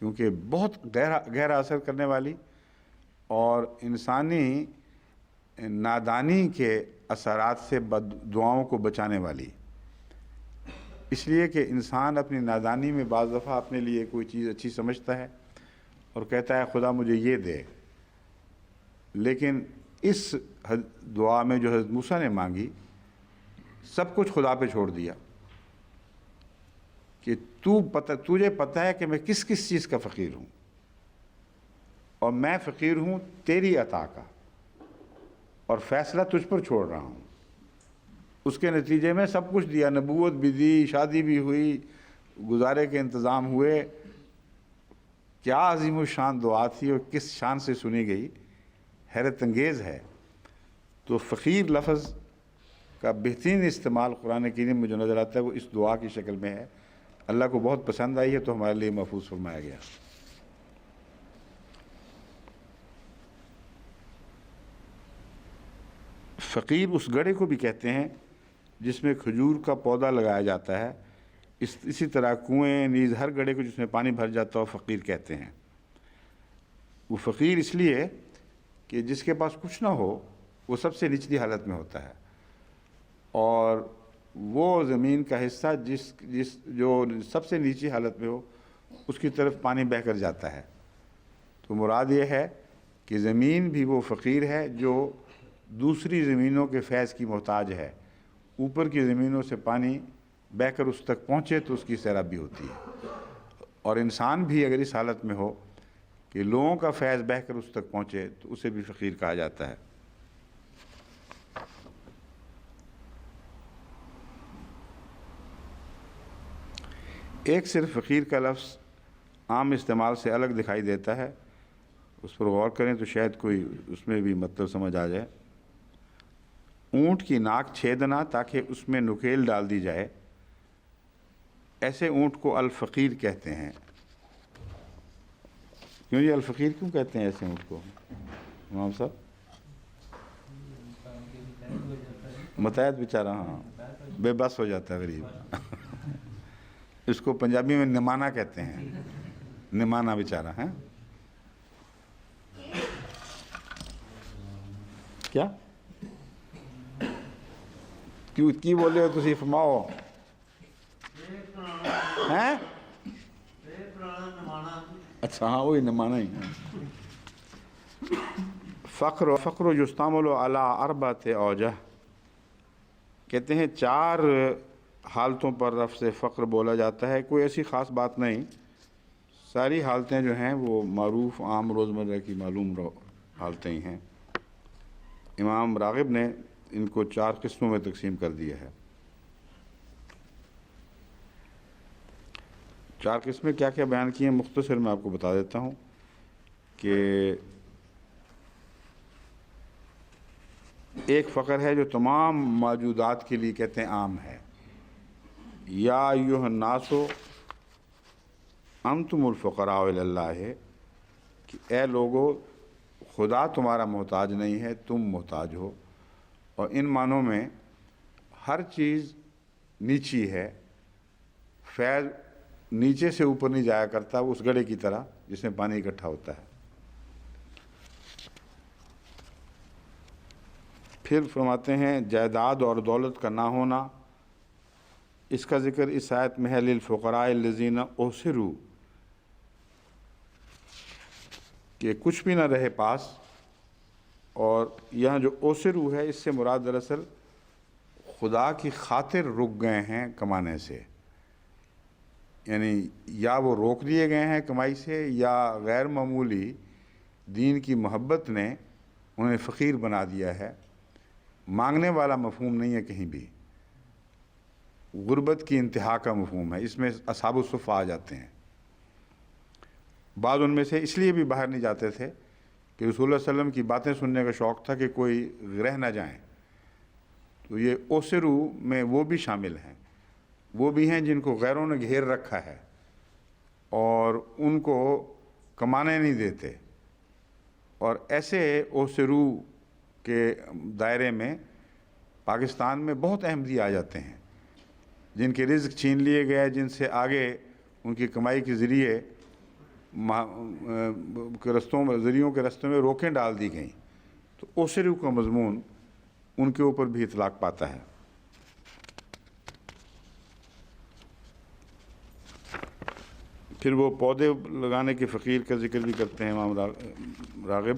Speaker 1: کیونکہ بہت گہرا اثر کرنے والی اور انسانی نادانی کے اثرات سے دعاؤں کو بچانے والی۔ اس لیے کہ انسان اپنی نادانی میں بعض دفعہ اپنے لیے کوئی چیز اچھی سمجھتا ہے اور کہتا ہے خدا مجھے یہ دے، لیکن اس دعا میں جو حضرت موسیٰ نے مانگی، سب کچھ خدا پہ چھوڑ دیا کہ تجھے پتہ ہے کہ میں کس چیز کا فقیر ہوں، اور میں فقیر ہوں تیری عطا کا، اور فیصلہ تجھ پر چھوڑ رہا ہوں۔ اس کے نتیجے میں سب کچھ دیا، نبوت بھی دی، شادی بھی ہوئی، گزارے کے انتظام ہوئے۔ کیا عظیم الشان دعا تھی اور کس شان سے سنی گئی، حیرت انگیز ہے۔ تو فقیر لفظ کا بہترین استعمال قرآن کریم میں جو نظر آتا ہے وہ اس دعا کی شکل میں ہے۔ اللہ کو بہت پسند آئی ہے تو ہمارے لیے محفوظ فرمایا گیا۔ فقیر اس گڑھے کو بھی کہتے ہیں جس میں کھجور کا پودا لگایا جاتا ہے، اسی طرح کنویں نیز ہر گڑھے کو جس میں پانی بھر جاتا ہو فقیر کہتے ہیں۔ وہ فقیر اس لیے کہ جس کے پاس کچھ نہ ہو وہ سب سے نچلی حالت میں ہوتا ہے، اور وہ زمین کا حصہ جو سب سے نیچی حالت میں ہو اس کی طرف پانی بہہ کر جاتا ہے۔ تو مراد یہ ہے کہ زمین بھی وہ فقیر ہے جو دوسری زمینوں کے فیض کی محتاج ہے، اوپر کی زمینوں سے پانی بہہ کر اس تک پہنچے تو اس کی سیرابی ہوتی ہے، اور انسان بھی اگر اس حالت میں ہو کہ لوگوں کا فیض بہہ کر اس تک پہنچے تو اسے بھی فقیر کہا جاتا ہے۔ ایک صرف فقیر کا لفظ عام استعمال سے الگ دکھائی دیتا ہے، اس پر غور کریں تو شاید کوئی اس میں بھی مطلب سمجھ آ جائے۔ اونٹ کی ناک چھیدنا تاکہ اس میں نکیل ڈال دی جائے، ایسے اونٹ کو الفقیر کہتے ہیں۔ کیوں جی الفقیر کیوں کہتے ہیں ایسے اونٹ کو امام صاحب؟ متحد بیچارہ، ہاں بے بس ہو جاتا ہے غریب۔ اس کو پنجابی میں نمانا کہتے ہیں، نمانا بیچارہ ہے۔ کیا کیوں کی بولے ہو تسی فرماؤ ہیں؟ اچھا ہاں وہی نمانا ہی ہے۔ فقر یستعمل علی اربعۃ اوجہ، کہتے ہیں 4 حالتوں پر لفظ فقر بولا جاتا ہے، کوئی ایسی خاص بات نہیں، ساری حالتیں جو ہیں وہ معروف عام روزمرہ کی معلوم حالتیں ہی ہیں۔ امام راغب نے ان کو 4 قسموں میں تقسیم کر دیا ہے۔ 4 قسمیں کیا کیا بیان کی ہیں مختصر میں آپ کو بتا دیتا ہوں کہ ایک فقر ہے جو تمام موجودات کے لیے کہتے ہیں عام ہے، یا ایھا الناس انتم الفقراء الی اللہ، ہے کہ اے لوگو خدا تمہارا محتاج نہیں ہے، تم محتاج ہو۔ اور ان معنوں میں ہر چیز نیچی ہے، فیض نیچے سے اوپر نہیں جایا کرتا، اس گڑھے کی طرح جس میں پانی اکٹھا ہوتا ہے۔ پھر فرماتے ہیں جائیداد اور دولت کا نہ ہونا، اس کا ذکر اس آیت میں ہے للفقراء الذین احصروا، کہ کچھ بھی نہ رہے پاس، اور یہاں جو اوسرو ہے اس سے مراد دراصل خدا کی خاطر رک گئے ہیں کمانے سے، یعنی یا وہ روک دیے گئے ہیں کمائی سے، یا غیر معمولی دین کی محبت نے انہیں فقیر بنا دیا ہے۔ مانگنے والا مفہوم نہیں ہے کہیں بھی، غربت کی انتہا کا مفہوم ہے، اس میں اصحاب الصفہ آ جاتے ہیں۔ بعض ان میں سے اس لیے بھی باہر نہیں جاتے تھے کہ رسول اللہ صلی اللہ علیہ وسلم کی باتیں سننے کا شوق تھا کہ کوئی رہ نہ جائیں، تو یہ اوسرو میں وہ بھی شامل ہیں، وہ بھی ہیں جن کو غیروں نے گھیر رکھا ہے اور ان کو کمانے نہیں دیتے، اور ایسے اوسرو کے دائرے میں پاکستان میں بہت احمدی آ جاتے ہیں، جن کے رزق چھین لیے گئے، جن سے آگے ان کی کمائی کے ذریعے ذریعوں کے رستوں میں روکیں ڈال دی گئیں، تو اوسرو کا مضمون ان کے اوپر بھی اطلاق پاتا ہے۔ پھر وہ پودے لگانے کے فقیر کا ذکر بھی کرتے ہیں امام راغب،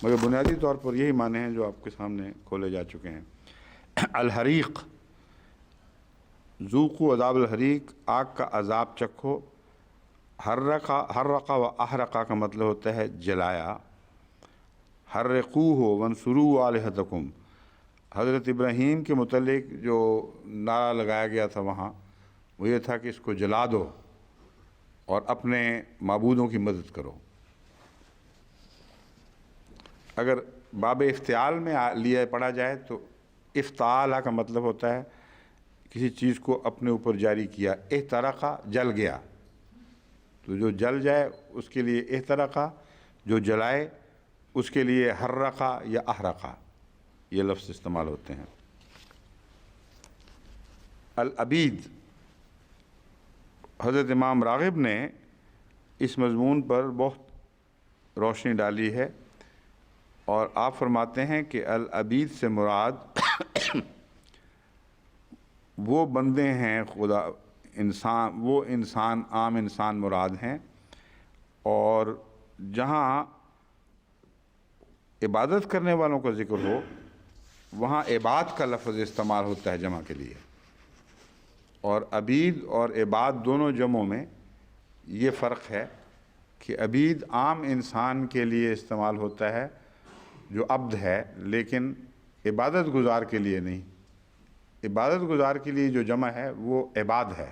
Speaker 1: مگر بنیادی طور پر یہی معنی ہیں جو آپ کے سامنے کھولے جا چکے ہیں۔ الحریق، ذوقوا عذاب الحریق، آگ کا عذاب چکھو۔ حرقا و احرقا کا مطلب ہوتا ہے جلایا۔ حرقوہ وانصروا آلہتکم، حضرت ابراہیم کے متعلق جو نعرہ لگایا گیا تھا وہاں وہ یہ تھا کہ اس کو جلا دو اور اپنے معبودوں کی مدد کرو۔ اگر باب افتعال میں لیا پڑھا جائے تو افتعالہ کا مطلب ہوتا ہے کسی چیز کو اپنے اوپر جاری کیا۔ احترقہ، جل گیا، تو جو جل جائے اس کے لیے احترقہ، جو جلائے اس کے لیے حرقہ یا احرقہ، یہ لفظ استعمال ہوتے ہیں۔ العبید، حضرت امام راغب نے اس مضمون پر بہت روشنی ڈالی ہے، اور آپ فرماتے ہیں کہ العبید سے مراد وہ بندے ہیں خدا انسان، وہ انسان عام انسان مراد ہیں، اور جہاں عبادت کرنے والوں کا ذکر ہو وہاں عباد کا لفظ استعمال ہوتا ہے جمع کے لیے، اور عبید اور عباد دونوں جمعوں میں یہ فرق ہے کہ عبید عام انسان کے لیے استعمال ہوتا ہے جو عبد ہے، لیکن عبادت گزار کے لیے نہیں۔ عبادت گزار کے لیے جو جمع ہے وہ عباد ہے۔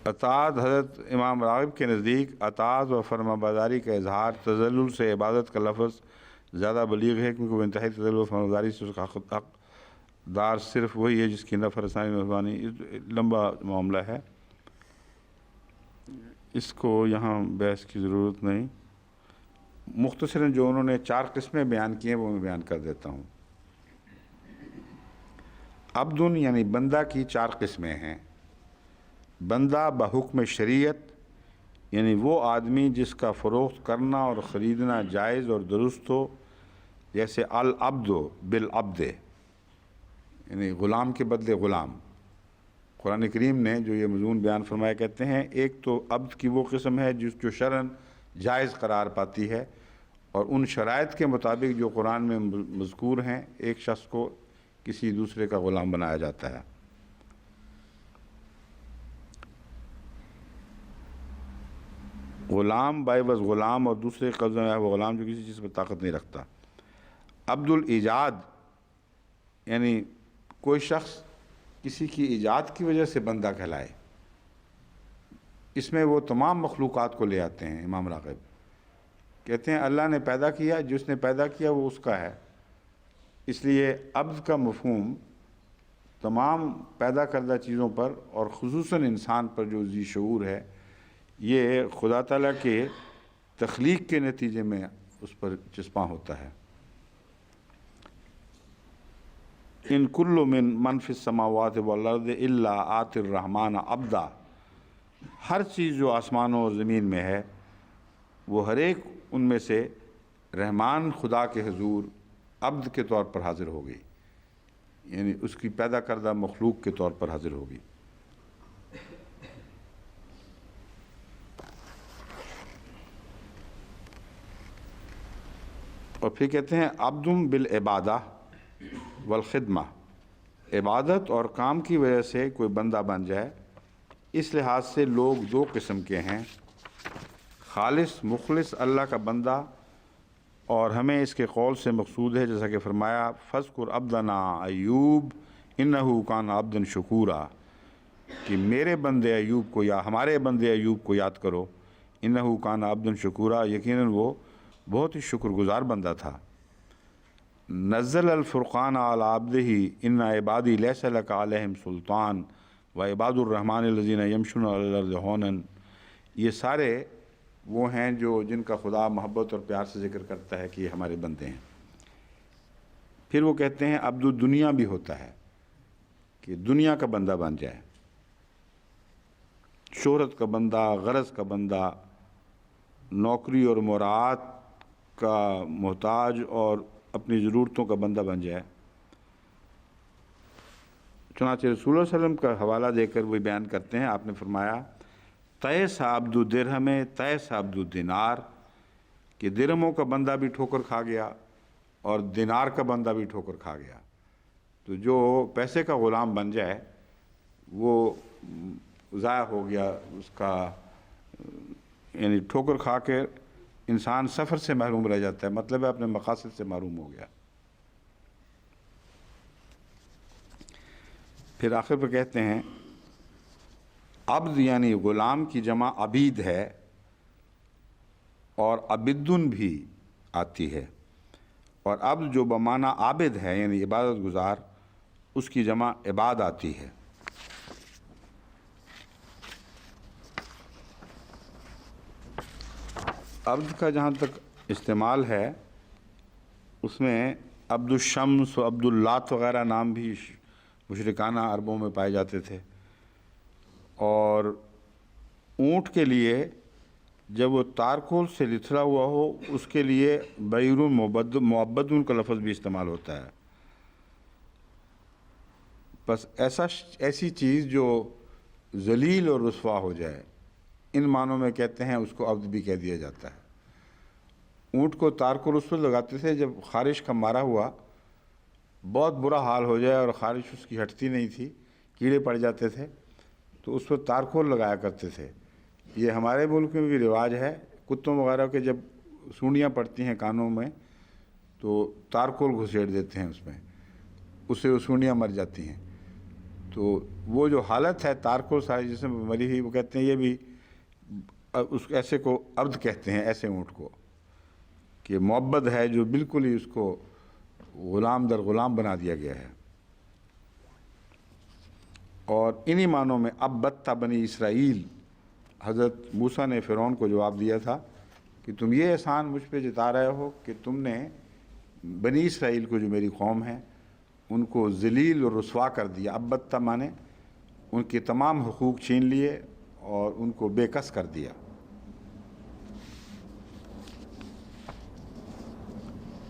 Speaker 1: اطاعت، حضرت امام راغب کے نزدیک اطاعت و فرما برداری کا اظہار تذلل سے عبادت کا لفظ زیادہ بلیغ ہے، کیونکہ وہ انتہائی تذلل و فرما برداری سے اس کا حقدار صرف وہی ہے جس کی نفع رسانی مہربانی۔ لمبا معاملہ ہے، اس کو یہاں بحث کی ضرورت نہیں۔ مختصراً جو انہوں نے 4 قسمیں بیان کی ہیں وہ میں بیان کر دیتا ہوں۔ عبدن یعنی بندہ کی 4 قسمیں ہیں۔ بندہ بحکم شریعت، یعنی وہ آدمی جس کا فروخت کرنا اور خریدنا جائز اور درست ہو، جیسے العبد بالعبد، یعنی غلام کے بدلے غلام۔ قرآن کریم نے جو یہ مضمون بیان فرمایا، کہتے ہیں ایک تو عبد کی وہ قسم ہے جو شرعاً جائز قرار پاتی ہے، اور ان شرائط کے مطابق جو قرآن میں مذکور ہیں ایک شخص کو کسی دوسرے کا غلام بنایا جاتا ہے۔ غلام بائبز غلام، اور دوسرے قبضہ میں ہے وہ غلام جو کسی چیز پر طاقت نہیں رکھتا۔ عبد الایجاد، یعنی کوئی شخص کسی کی ایجاد کی وجہ سے بندہ کہلائے، اس میں وہ تمام مخلوقات کو لے آتے ہیں۔ امام راغب کہتے ہیں اللہ نے پیدا کیا، جس نے پیدا کیا وہ اس کا ہے، اس لیے عبد کا مفہوم تمام پیدا کردہ چیزوں پر اور خصوصاً انسان پر جو ذی شعور ہے، یہ خدا تعالیٰ کے تخلیق کے نتیجے میں اس پر چسپاں ہوتا ہے۔ ان کل من فی السماوات والارض الا آتی الرحمن عبدا، ہر چیز جو آسمانوں اور زمین میں ہے وہ ہر ایک ان میں سے رحمان خدا کے حضور عبد کے طور پر حاضر ہوگی، یعنی اس کی پیدا کردہ مخلوق کے طور پر حاضر ہوگی۔ اور پھر کہتے ہیں عبدم بالعبادہ والخدمہ، عبادت اور کام کی وجہ سے کوئی بندہ بن جائے۔ اس لحاظ سے لوگ دو قسم کے ہیں، خالص مخلص اللہ کا بندہ، اور ہمیں اس کے قول سے مقصود ہے جیسا کہ فرمایا فَاذْكُرْ عَبْدَنَا ایوب اِنَّهُ كَانَ عَبْدًا شَكُورًا، کہ میرے بندے ایوب کو یا ہمارے بندے ایوب کو یاد کرو، اِنَّهُ كَانَ عَبْدًا شَكُورًا، یقیناً وہ بہت ہی شکر گزار بندہ تھا۔ نزل الفرقان علی عبدہ ان عبادی لیس لک علیہم سلطان وعباد الرحمن الذین یمشون علی الارض ہونا، یہ سارے وہ ہیں جن کا خدا محبت اور پیار سے ذکر کرتا ہے کہ یہ ہمارے بندے ہیں۔ پھر وہ کہتے ہیں عبد الدنیا بھی ہوتا ہے، کہ دنیا کا بندہ بن جائے، شہرت کا بندہ، غرض کا بندہ، نوکری اور مراعات کا محتاج اور اپنی ضرورتوں کا بندہ بن جائے۔ چنانچہ رسول اللہ علیہ وسلم کا حوالہ دے کر وہ بیان کرتے ہیں، آپ نے فرمایا تیس عبد الدرہم تیس عبد الدینار، کہ درہموں کا بندہ بھی ٹھوکر کھا گیا اور دینار کا بندہ بھی ٹھوکر کھا گیا۔ تو جو پیسے کا غلام بن جائے وہ ضائع ہو گیا اس کا، یعنی ٹھوکر کھا کے انسان سفر سے محروم رہ جاتا ہے، مطلب ہے اپنے مقاصد سے محروم ہو گیا۔ پھر آخر پر کہتے ہیں عبد یعنی غلام کی جمع عبید ہے، اور عبدن بھی آتی ہے، اور عبد جو بمعنی عابد ہے یعنی عبادت گزار، اس کی جمع عباد آتی ہے۔ عبد کا جہاں تک استعمال ہے اس میں عبد الشمس و عبد اللات وغیرہ نام بھی مشرکانہ عربوں میں پائے جاتے تھے، اور اونٹ کے لیے جب وہ تارکول سے لتھڑا ہوا ہو اس کے لیے بعیر معبد کا لفظ بھی استعمال ہوتا ہے۔ بس ایسی چیز جو ذلیل اور رسوا ہو جائے، ان معنوں میں کہتے ہیں اس کو عبد بھی کہہ دیا جاتا ہے۔ اونٹ کو تارکول اس وقت لگاتے تھے جب خارش کا مارا ہوا بہت برا حال ہو جائے اور خارش اس کی ہٹتی نہیں تھی، کیڑے پڑ جاتے تھے، تو اس وقت تارکول لگایا کرتے تھے۔ یہ ہمارے ملک میں بھی رواج ہے، کتوں وغیرہ کے جب سونڈیاں پڑتی ہیں کانوں میں تو تارکول گھسیٹ دیتے ہیں اس میں، اس سے وہ سونڈیاں مر جاتی ہیں۔ تو وہ جو حالت ہے تارکول سارے جسم میں مری ہوئی، وہ کہتے ہیں یہ بھی اس ایسے کو عبد کہتے ہیں، ایسے اونٹ کو کہ معبد ہے جو بالکل ہی اس کو غلام در غلام بنا دیا گیا ہے۔ اور انہی معنوں میں عبدت بنی اسرائیل، حضرت موسیٰ نے فرعون کو جواب دیا تھا کہ تم یہ احسان مجھ پہ جتا رہے ہو کہ تم نے بنی اسرائیل کو جو میری قوم ہے ان کو ذلیل اور رسوا کر دیا۔ عبدت مانے ان کے تمام حقوق چھین لیے اور ان کو بے کس کر دیا۔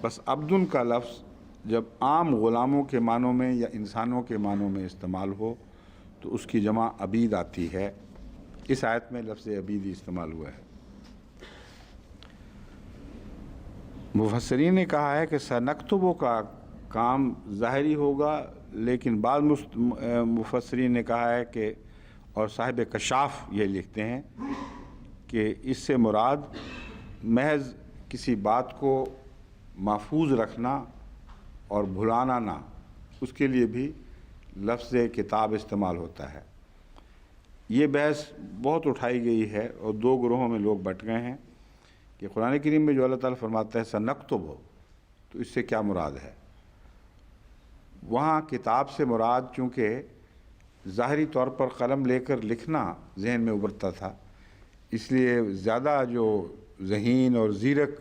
Speaker 1: بس عبدن کا لفظ جب عام غلاموں کے معنوں میں یا انسانوں کے معنوں میں استعمال ہو تو اس کی جمع عبید آتی ہے۔ اس آیت میں لفظ عبید ہی استعمال ہوا ہے۔ مفسرین نے کہا ہے کہ سنکتبو کا کام ظاہری ہوگا، لیکن بعض مفسرین نے کہا ہے کہ، اور صاحب کشاف یہ لکھتے ہیں کہ اس سے مراد محض کسی بات کو محفوظ رکھنا اور بھلانا نہ، اس کے لیے بھی لفظ کتاب استعمال ہوتا ہے۔ یہ بحث بہت اٹھائی گئی ہے اور دو گروہوں میں لوگ بٹ گئے ہیں کہ قرآن کریم میں جو اللہ تعالیٰ فرماتا ہے سنکتب ہو، تو اس سے کیا مراد ہے۔ وہاں کتاب سے مراد چونکہ ظاہری طور پر قلم لے کر لکھنا ذہن میں ابھرتا تھا، اس لیے زیادہ جو ذہین اور زیرک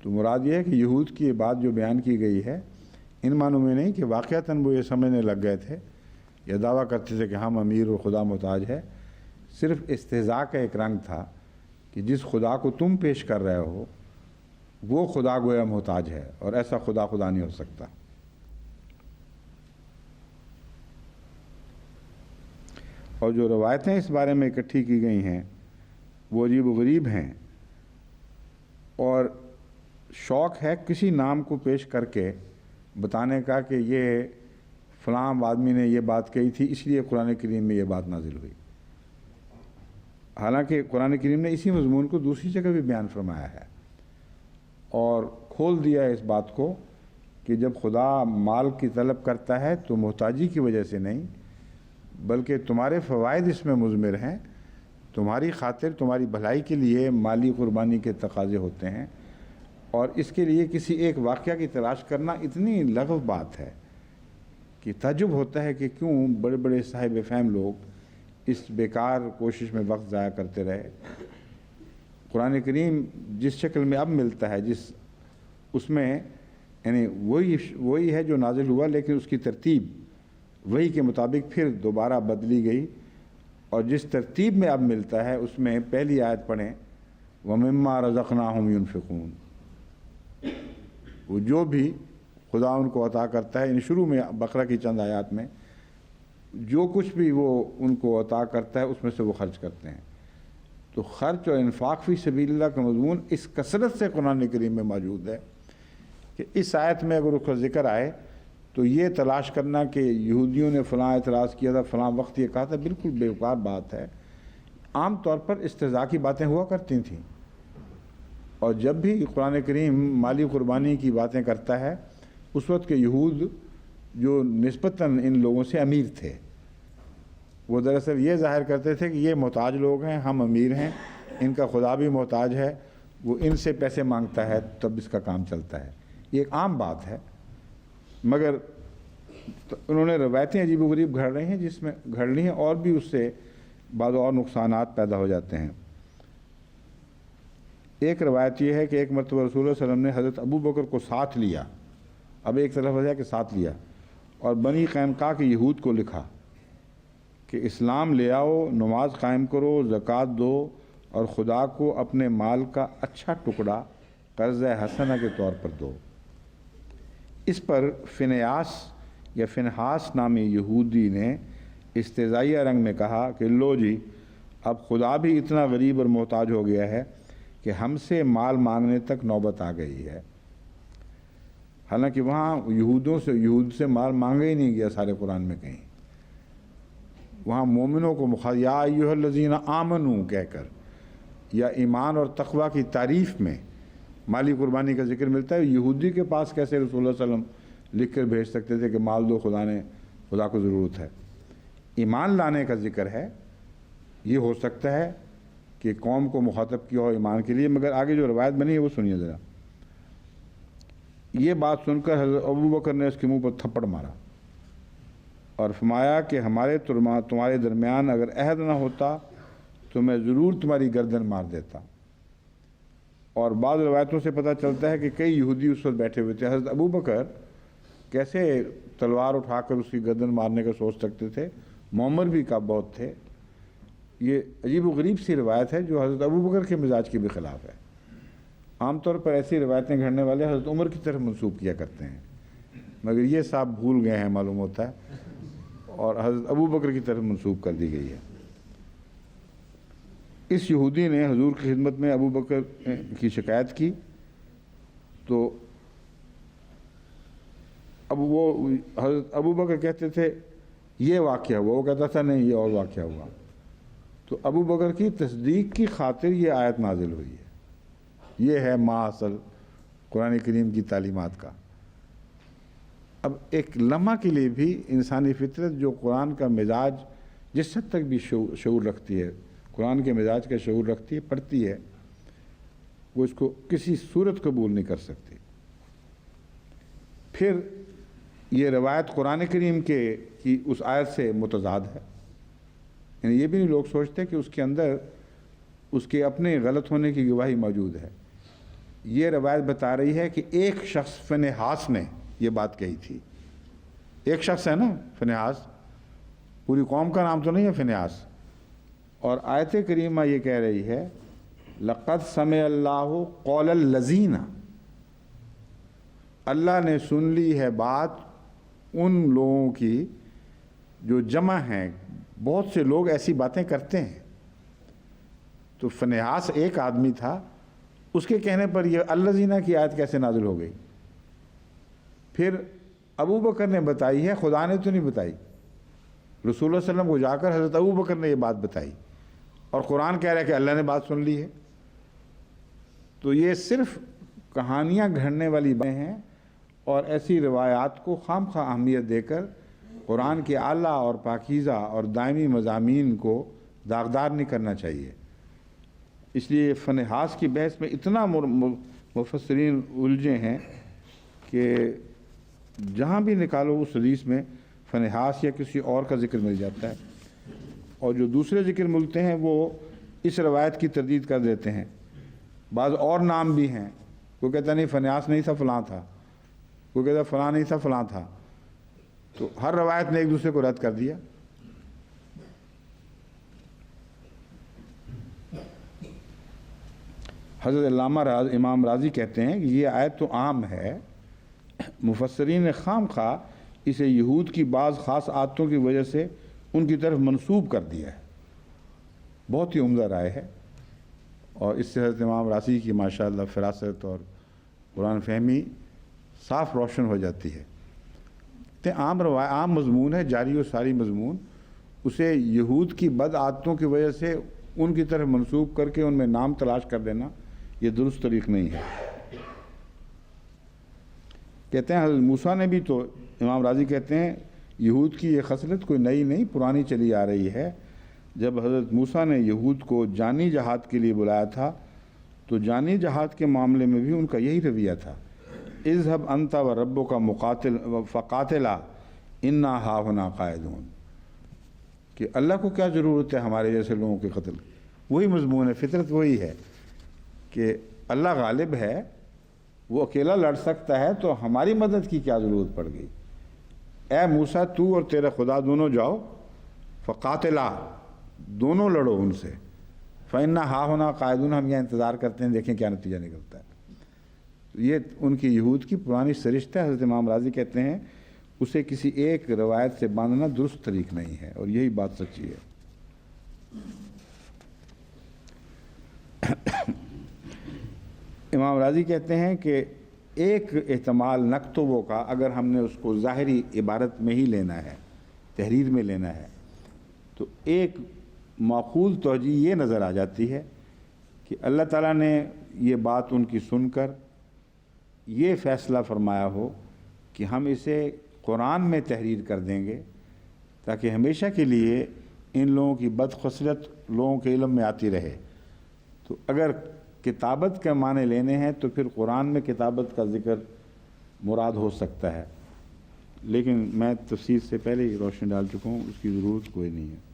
Speaker 1: تو مراد یہ ہے کہ یہود کی یہ بات جو بیان کی گئی ہے ان معنوں میں نہیں کہ واقعتاً وہ یہ سمجھنے لگ گئے تھے یا دعویٰ کرتے تھے کہ ہم امیر اور خدا محتاج ہے، صرف استہزاء کا ایک رنگ تھا کہ جس خدا کو تم پیش کر رہے ہو وہ خدا گویا محتاج ہے، اور ایسا خدا نہیں ہو سکتا۔ اور جو روایتیں اس بارے میں اکٹھی کی گئی ہیں وہ عجیب و غریب ہیں، اور شوق ہے کسی نام کو پیش کر کے بتانے کا کہ یہ فلاں آدمی نے یہ بات کہی تھی اس لیے قرآن کریم میں یہ بات نازل ہوئی، حالانکہ قرآن کریم نے اسی مضمون کو دوسری جگہ بھی بیان فرمایا ہے اور کھول دیا ہے اس بات کو کہ جب خدا مال کی طلب کرتا ہے تو محتاجی کی وجہ سے نہیں بلکہ تمہارے فوائد اس میں مضمر ہیں، تمہاری خاطر تمہاری بھلائی کے لیے مالی قربانی کے تقاضے ہوتے ہیں، اور اس کے لیے کسی ایک واقعہ کی تلاش کرنا اتنی لغو بات ہے کہ تعجب ہوتا ہے کہ کیوں بڑے بڑے صاحب فہم لوگ اس بیکار کوشش میں وقت ضائع کرتے رہے۔ قرآن کریم جس شکل میں اب ملتا ہے اس میں یعنی وہی ہے جو نازل ہوا، لیکن اس کی ترتیب وہی کے مطابق پھر دوبارہ بدلی گئی، اور جس ترتیب میں اب ملتا ہے اس میں پہلی آیت پڑھیں وَمِمَّا رَزَقْنَاهُمْ يُنْفِقُونَ، وہ جو بھی خدا ان کو عطا کرتا ہے، یعنی شروع میں بقرہ کی چند آیات میں جو کچھ بھی وہ ان کو عطا کرتا ہے اس میں سے وہ خرچ کرتے ہیں۔ تو خرچ اور انفاق فی سبیل اللہ کا مضمون اس کثرت سے قرآن کریم میں موجود ہے کہ اس آیت میں اگر اس کا ذکر آئے تو یہ تلاش کرنا کہ یہودیوں نے فلاں اعتراض کیا تھا، فلاں وقت یہ کہا تھا، بالکل بیکار بات ہے۔ عام طور پر استہزاء کی باتیں ہوا کرتی تھیں، اور جب بھی قرآن کریم مالی قربانی کی باتیں کرتا ہے اس وقت کے یہود جو نسبتاً ان لوگوں سے امیر تھے وہ دراصل یہ ظاہر کرتے تھے کہ یہ محتاج لوگ ہیں، ہم امیر ہیں، ان کا خدا بھی محتاج ہے، وہ ان سے پیسے مانگتا ہے تب اس کا کام چلتا ہے۔ یہ ایک عام بات ہے، مگر انہوں نے روایتیں عجیب و غریب گھڑ رہی ہیں جس میں گھڑ لی ہیں، اور بھی اس سے بعض اور نقصانات پیدا ہو جاتے ہیں۔ ایک روایت یہ ہے کہ ایک مرتبہ رسول اللہ صلی اللہ علیہ وسلم نے حضرت ابو بکر کو ساتھ لیا، اب ایک طرف ہے کہ ساتھ لیا، اور بنی قینقاع کے یہود کو لکھا کہ اسلام لے آؤ، نماز قائم کرو، زکوٰۃ دو، اور خدا کو اپنے مال کا اچھا ٹکڑا قرض حسنہ کے طور پر دو۔ اس پر فنحاس نامی یہودی نے استہزائیہ رنگ میں کہا کہ لو جی، اب خدا بھی اتنا غریب اور محتاج ہو گیا ہے کہ ہم سے مال مانگنے تک نوبت آ گئی ہے۔ حالانکہ وہاں یہود سے مال مانگا ہی نہیں گیا سارے قرآن میں کہیں، وہاں مومنوں کو یا ایھا الذین آمنوا کہہ کر یا ایمان اور تقوی کی تعریف میں مالی قربانی کا ذکر ملتا ہے۔ یہودی کے پاس کیسے رسول اللہ صلی اللہ علیہ وسلم لکھ کر بھیج سکتے تھے کہ مال دو، خدا کو ضرورت ہے۔ ایمان لانے کا ذکر ہے، یہ ہو سکتا ہے کہ قوم کو مخاطب کیا ہو ایمان کے لیے، مگر آگے جو روایت بنی ہے وہ سنیے ذرا۔ یہ بات سن کر حضرت ابو بکر نے اس کے منہ پر تھپڑ مارا اور فرمایا کہ تمہارے درمیان اگر عہد نہ ہوتا تو میں ضرور تمہاری گردن مار دیتا۔ اور بعض روایتوں سے پتہ چلتا ہے کہ کئی یہودی اس وقت بیٹھے ہوئے تھے۔ حضرت ابو بکر کیسے تلوار اٹھا کر اس کی گردن مارنے کا سوچ سکتے تھے؟ معمر بھی کا بہت تھے۔ یہ عجیب و غریب سی روایت ہے جو حضرت ابو بکر کے مزاج کے بھی خلاف ہے۔ عام طور پر ایسی روایتیں گھڑنے والے حضرت عمر کی طرف منسوب کیا کرتے ہیں، مگر یہ صاحب بھول گئے ہیں معلوم ہوتا ہے، اور حضرت ابو بکر کی طرف منسوب کر دی گئی ہے۔ اس یہودی نے حضور کی خدمت میں ابو بکر کی شکایت کی تو اب وہ حضرت ابو بکر کہتے تھے یہ واقعہ ہوا، وہ کہتا تھا نہیں یہ اور واقعہ ہوا۔ تو ابو بکر کی تصدیق کی خاطر یہ آیت نازل ہوئی ہے۔ یہ ہے اصل قرآن کریم کی تعلیمات کا۔ اب ایک لمحہ کے لیے بھی انسانی فطرت جو قرآن کا مزاج جس حد تک بھی شعور رکھتی ہے، قرآن کے مزاج کا شعور رکھتی ہے، پڑھتی ہے، وہ اس کو کسی صورت قبول نہیں کر سکتی۔ پھر یہ روایت قرآن کریم کی اس آیت سے متضاد ہے، یعنی یہ بھی نہیں لوگ سوچتے کہ اس کے اندر اس کے اپنے غلط ہونے کی گواہی موجود ہے۔ یہ روایت بتا رہی ہے کہ ایک شخص فنحاس نے یہ بات کہی تھی. ایک شخص ہے نا فنحاس، پوری قوم کا نام تو نہیں ہے فنحاس. اور آیت کریمہ یہ کہہ رہی ہے لقد سمع اللہ قول الذین، اللہ نے سن لی ہے بات ان لوگوں کی جو جمع ہیں. بہت سے لوگ ایسی باتیں کرتے ہیں. تو فنحاس ایک آدمی تھا، اس کے کہنے پر یہ الذین کی آیت کیسے نازل ہو گئی؟ پھر ابو بکر نے بتائی ہے، خدا نے تو نہیں بتائی. رسول اللہ صلی اللہ علیہ وسلم کو جا کر حضرت ابو بکر نے یہ بات بتائی، اور قرآن کہہ رہا ہے کہ اللہ نے بات سن لی ہے. تو یہ صرف کہانیاں گھڑنے والی باتیں ہیں، اور ایسی روایات کو خام خواہ اہمیت دے کر قرآن کے اعلیٰ اور پاکیزہ اور دائمی مضامین کو داغدار نہیں کرنا چاہیے. اس لیے فنحاس کی بحث میں اتنا مفسرین الجھے ہیں کہ جہاں بھی نکالو اس حدیث میں فنحاس یا کسی اور کا ذکر مل جاتا ہے. اور جو دوسرے ذکر ملتے ہیں وہ اس روایت کی تردید کر دیتے ہیں. بعض اور نام بھی ہیں، کوئی کہتا نہیں فنحاس نہیں تھا فلاں تھا، کوئی کہتا فلاں نہیں تھا فلاں تھا. تو ہر روایت نے ایک دوسرے کو رد کر دیا. حضرت علامہ امام راضی کہتے ہیں کہ یہ آیت تو عام ہے، مفسرین نے خام خواہ اسے یہود کی بعض خاص عادتوں کی وجہ سے ان کی طرف منسوب کر دیا ہے. بہت ہی عمدہ رائے ہے، اور اس سے حضرت امام راضی کی ماشاءاللہ فراست اور قرآن فہمی صاف روشن ہو جاتی ہے. عام مضمون ہے، جاری و ساری مضمون، اسے یہود کی بد عادتوں کی وجہ سے ان کی طرف منسوب کر کے ان میں نام تلاش کر دینا یہ درست طریق نہیں ہے. کہتے ہیں حضرت موسیٰ نے بھی، تو امام راضی کہتے ہیں یہود کی یہ خصلت کوئی نئی نہیں، پرانی چلی آ رہی ہے. جب حضرت موسیٰ نے یہود کو جانی جہاد کے لیے بلایا تھا تو جانی جہاد کے معاملے میں بھی ان کا یہی رویہ تھا. اذهب انت وربک فقاتلا انا ہاہنا قاعدون، کہ اللہ کو کیا ضرورت ہے ہمارے جیسے لوگوں کے قتل. وہی مضمون ہے، فطرت وہی ہے کہ اللہ غالب ہے، وہ اکیلا لڑ سکتا ہے، تو ہماری مدد کی کیا ضرورت پڑ گئی. اے موسیٰ تو اور تیرا خدا دونوں جاؤ، فقاتلا دونوں لڑو ان سے، فإنا ہاہنا قاعدون، ہم یہاں انتظار کرتے ہیں دیکھیں کیا نتیجہ نکلتا ہے. یہ ان کی یہود کی پرانی سرشت ہے. حضرت امام راضی کہتے ہیں اسے کسی ایک روایت سے باندھنا درست طریق نہیں ہے، اور یہی بات سچی ہے. امام راضی کہتے ہیں کہ ایک احتمال نکتبوں کا اگر ہم نے اس کو ظاہری عبارت میں ہی لینا ہے، تحریر میں لینا ہے، تو ایک معقول توجیہ یہ نظر آ جاتی ہے کہ اللہ تعالیٰ نے یہ بات ان کی سن کر یہ فیصلہ فرمایا ہو کہ ہم اسے قرآن میں تحریر کر دیں گے تاکہ ہمیشہ کے لیے ان لوگوں کی بدخصلت لوگوں کے علم میں آتی رہے. تو اگر کتابت کے معنی لینے ہیں تو پھر قرآن میں کتابت کا ذکر مراد ہو سکتا ہے، لیکن میں تفسیر سے پہلے ہی روشنی ڈال چکا ہوں، اس کی ضرورت کوئی نہیں ہے.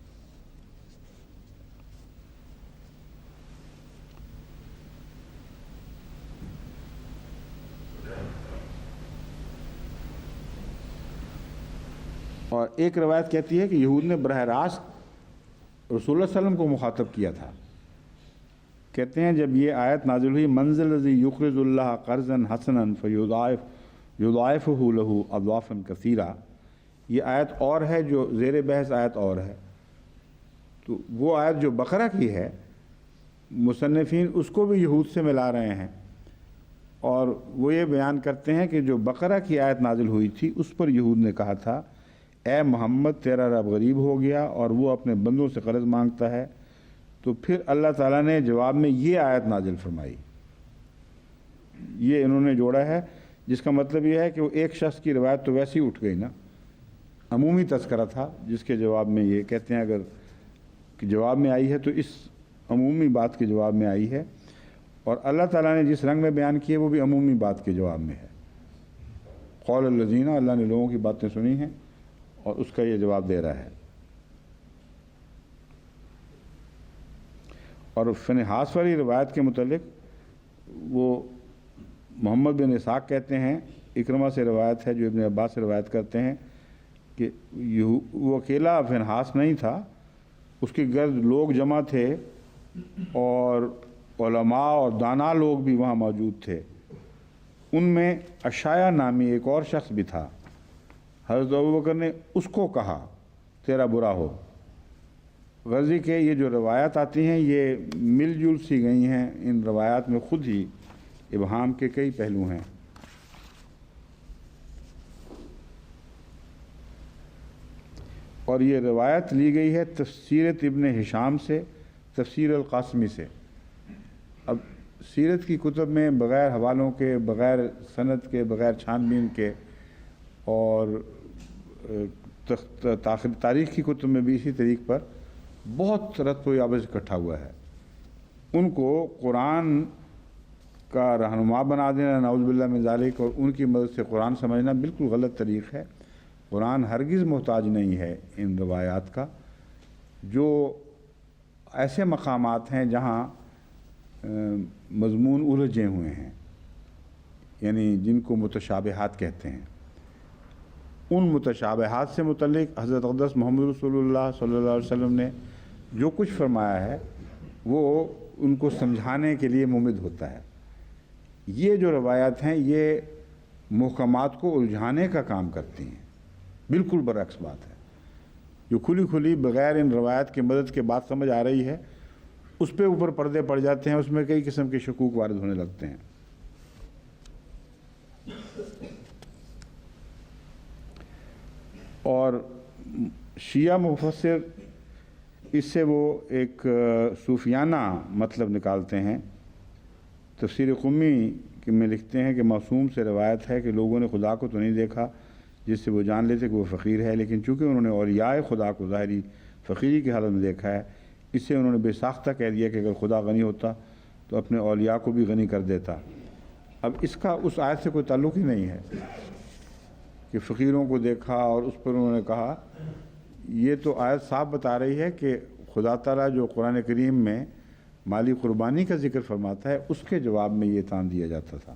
Speaker 1: اور ایک روایت کہتی ہے کہ یہود نے براہ راست رسول اللہ صلی اللہ علیہ وسلم کو مخاطب کیا تھا. کہتے ہیں جب یہ آیت نازل ہوئی منزل الذی یقرض اللہ قرضا حسنا فیضاعفہ لہ اضعافا کثیرہ، یہ آیت اور ہے جو زیر بحث آیت اور ہے. تو وہ آیت جو بقرہ کی ہے مصنفین اس کو بھی یہود سے ملا رہے ہیں، اور وہ یہ بیان کرتے ہیں کہ جو بقرہ کی آیت نازل ہوئی تھی اس پر یہود نے کہا تھا اے محمد تیرا رب غریب ہو گیا اور وہ اپنے بندوں سے قرض مانگتا ہے. تو پھر اللہ تعالیٰ نے جواب میں یہ آیت نازل فرمائی. یہ انہوں نے جوڑا ہے، جس کا مطلب یہ ہے کہ وہ ایک شخص کی روایت تو ویسے ہی اٹھ گئی نا، عمومی تذکرہ تھا جس کے جواب میں یہ کہتے ہیں اگر جواب میں آئی ہے تو اس عمومی بات کے جواب میں آئی ہے، اور اللہ تعالیٰ نے جس رنگ میں بیان کی ہے وہ بھی عمومی بات کے جواب میں ہے. قول الذین، اللہ نے لوگوں کی باتیں سنی ہیں اور اس کا یہ جواب دے رہا ہے. اور فنحاس والی روایت کے متعلق وہ محمد بن اسحاق کہتے ہیں، اکرمہ سے روایت ہے جو ابن عباس سے روایت کرتے ہیں کہ وہ اکیلا فنحاس نہیں تھا، اس کے گرد لوگ جمع تھے اور علماء اور دانا لوگ بھی وہاں موجود تھے۔ ان میں اشعیاء نامی ایک اور شخص بھی تھا۔ حضرت ابوبکر نے اس کو کہا تیرا برا ہو۔ غرضی کہ یہ جو روایات آتی ہیں یہ مل جل سی گئی ہیں، ان روایات میں خود ہی ابہام کے کئی پہلو ہیں۔ اور یہ روایت لی گئی ہے تفسیرت ابن ہشام سے، تفسیر القاسمی سے۔ اب سیرت کی کتب میں بغیر حوالوں کے، بغیر سند کے، بغیر چھان بین کے، اور تاریخ کی کتب میں بھی اسی طریق پر بہت رت و یابس اکٹھا ہوا ہے۔ ان کو قرآن کا رہنما بنا دینا، نعوذ باللہ من ذالک، اور ان کی مدد سے قرآن سمجھنا بالکل غلط طریق ہے۔ قرآن ہرگز محتاج نہیں ہے ان روایات کا، جو ایسے مقامات ہیں جہاں مضمون الجھے ہوئے ہیں، یعنی جن کو متشابہات کہتے ہیں۔ ان متشابہات سے متعلق حضرت اقدس محمد رسول اللہ صلی اللہ علیہ وسلم نے جو کچھ فرمایا ہے وہ ان کو سمجھانے کے لیے ممد ہوتا ہے۔ یہ جو روایات ہیں یہ محکمات کو الجھانے کا کام کرتی ہیں، بالکل برعکس بات ہے۔ جو کھلی کھلی بغیر ان روایات کی مدد کے بات سمجھ آ رہی ہے، اس پہ اوپر پردے پڑ جاتے ہیں، اس میں کئی قسم کے شکوک وارد ہونے لگتے ہیں۔ اور شیعہ مفسر اس سے وہ ایک صوفیانہ مطلب نکالتے ہیں۔ تفسیر قمی میں لکھتے ہیں کہ معصوم سے روایت ہے کہ لوگوں نے خدا کو تو نہیں دیکھا جس سے وہ جان لیتے کہ وہ فقیر ہے، لیکن چونکہ انہوں نے اولیاء خدا کو ظاہری فقیری کی حالت میں دیکھا ہے، اس سے انہوں نے بے ساختہ کہہ دیا کہ اگر خدا غنی ہوتا تو اپنے اولیاء کو بھی غنی کر دیتا۔ اب اس کا اس آیت سے کوئی تعلق ہی نہیں ہے کہ فقیروں کو دیکھا اور اس پر انہوں نے کہا۔ یہ تو آیت صاف بتا رہی ہے کہ خدا تعالیٰ جو قرآن کریم میں مالی قربانی کا ذکر فرماتا ہے، اس کے جواب میں یہ تان دیا جاتا تھا۔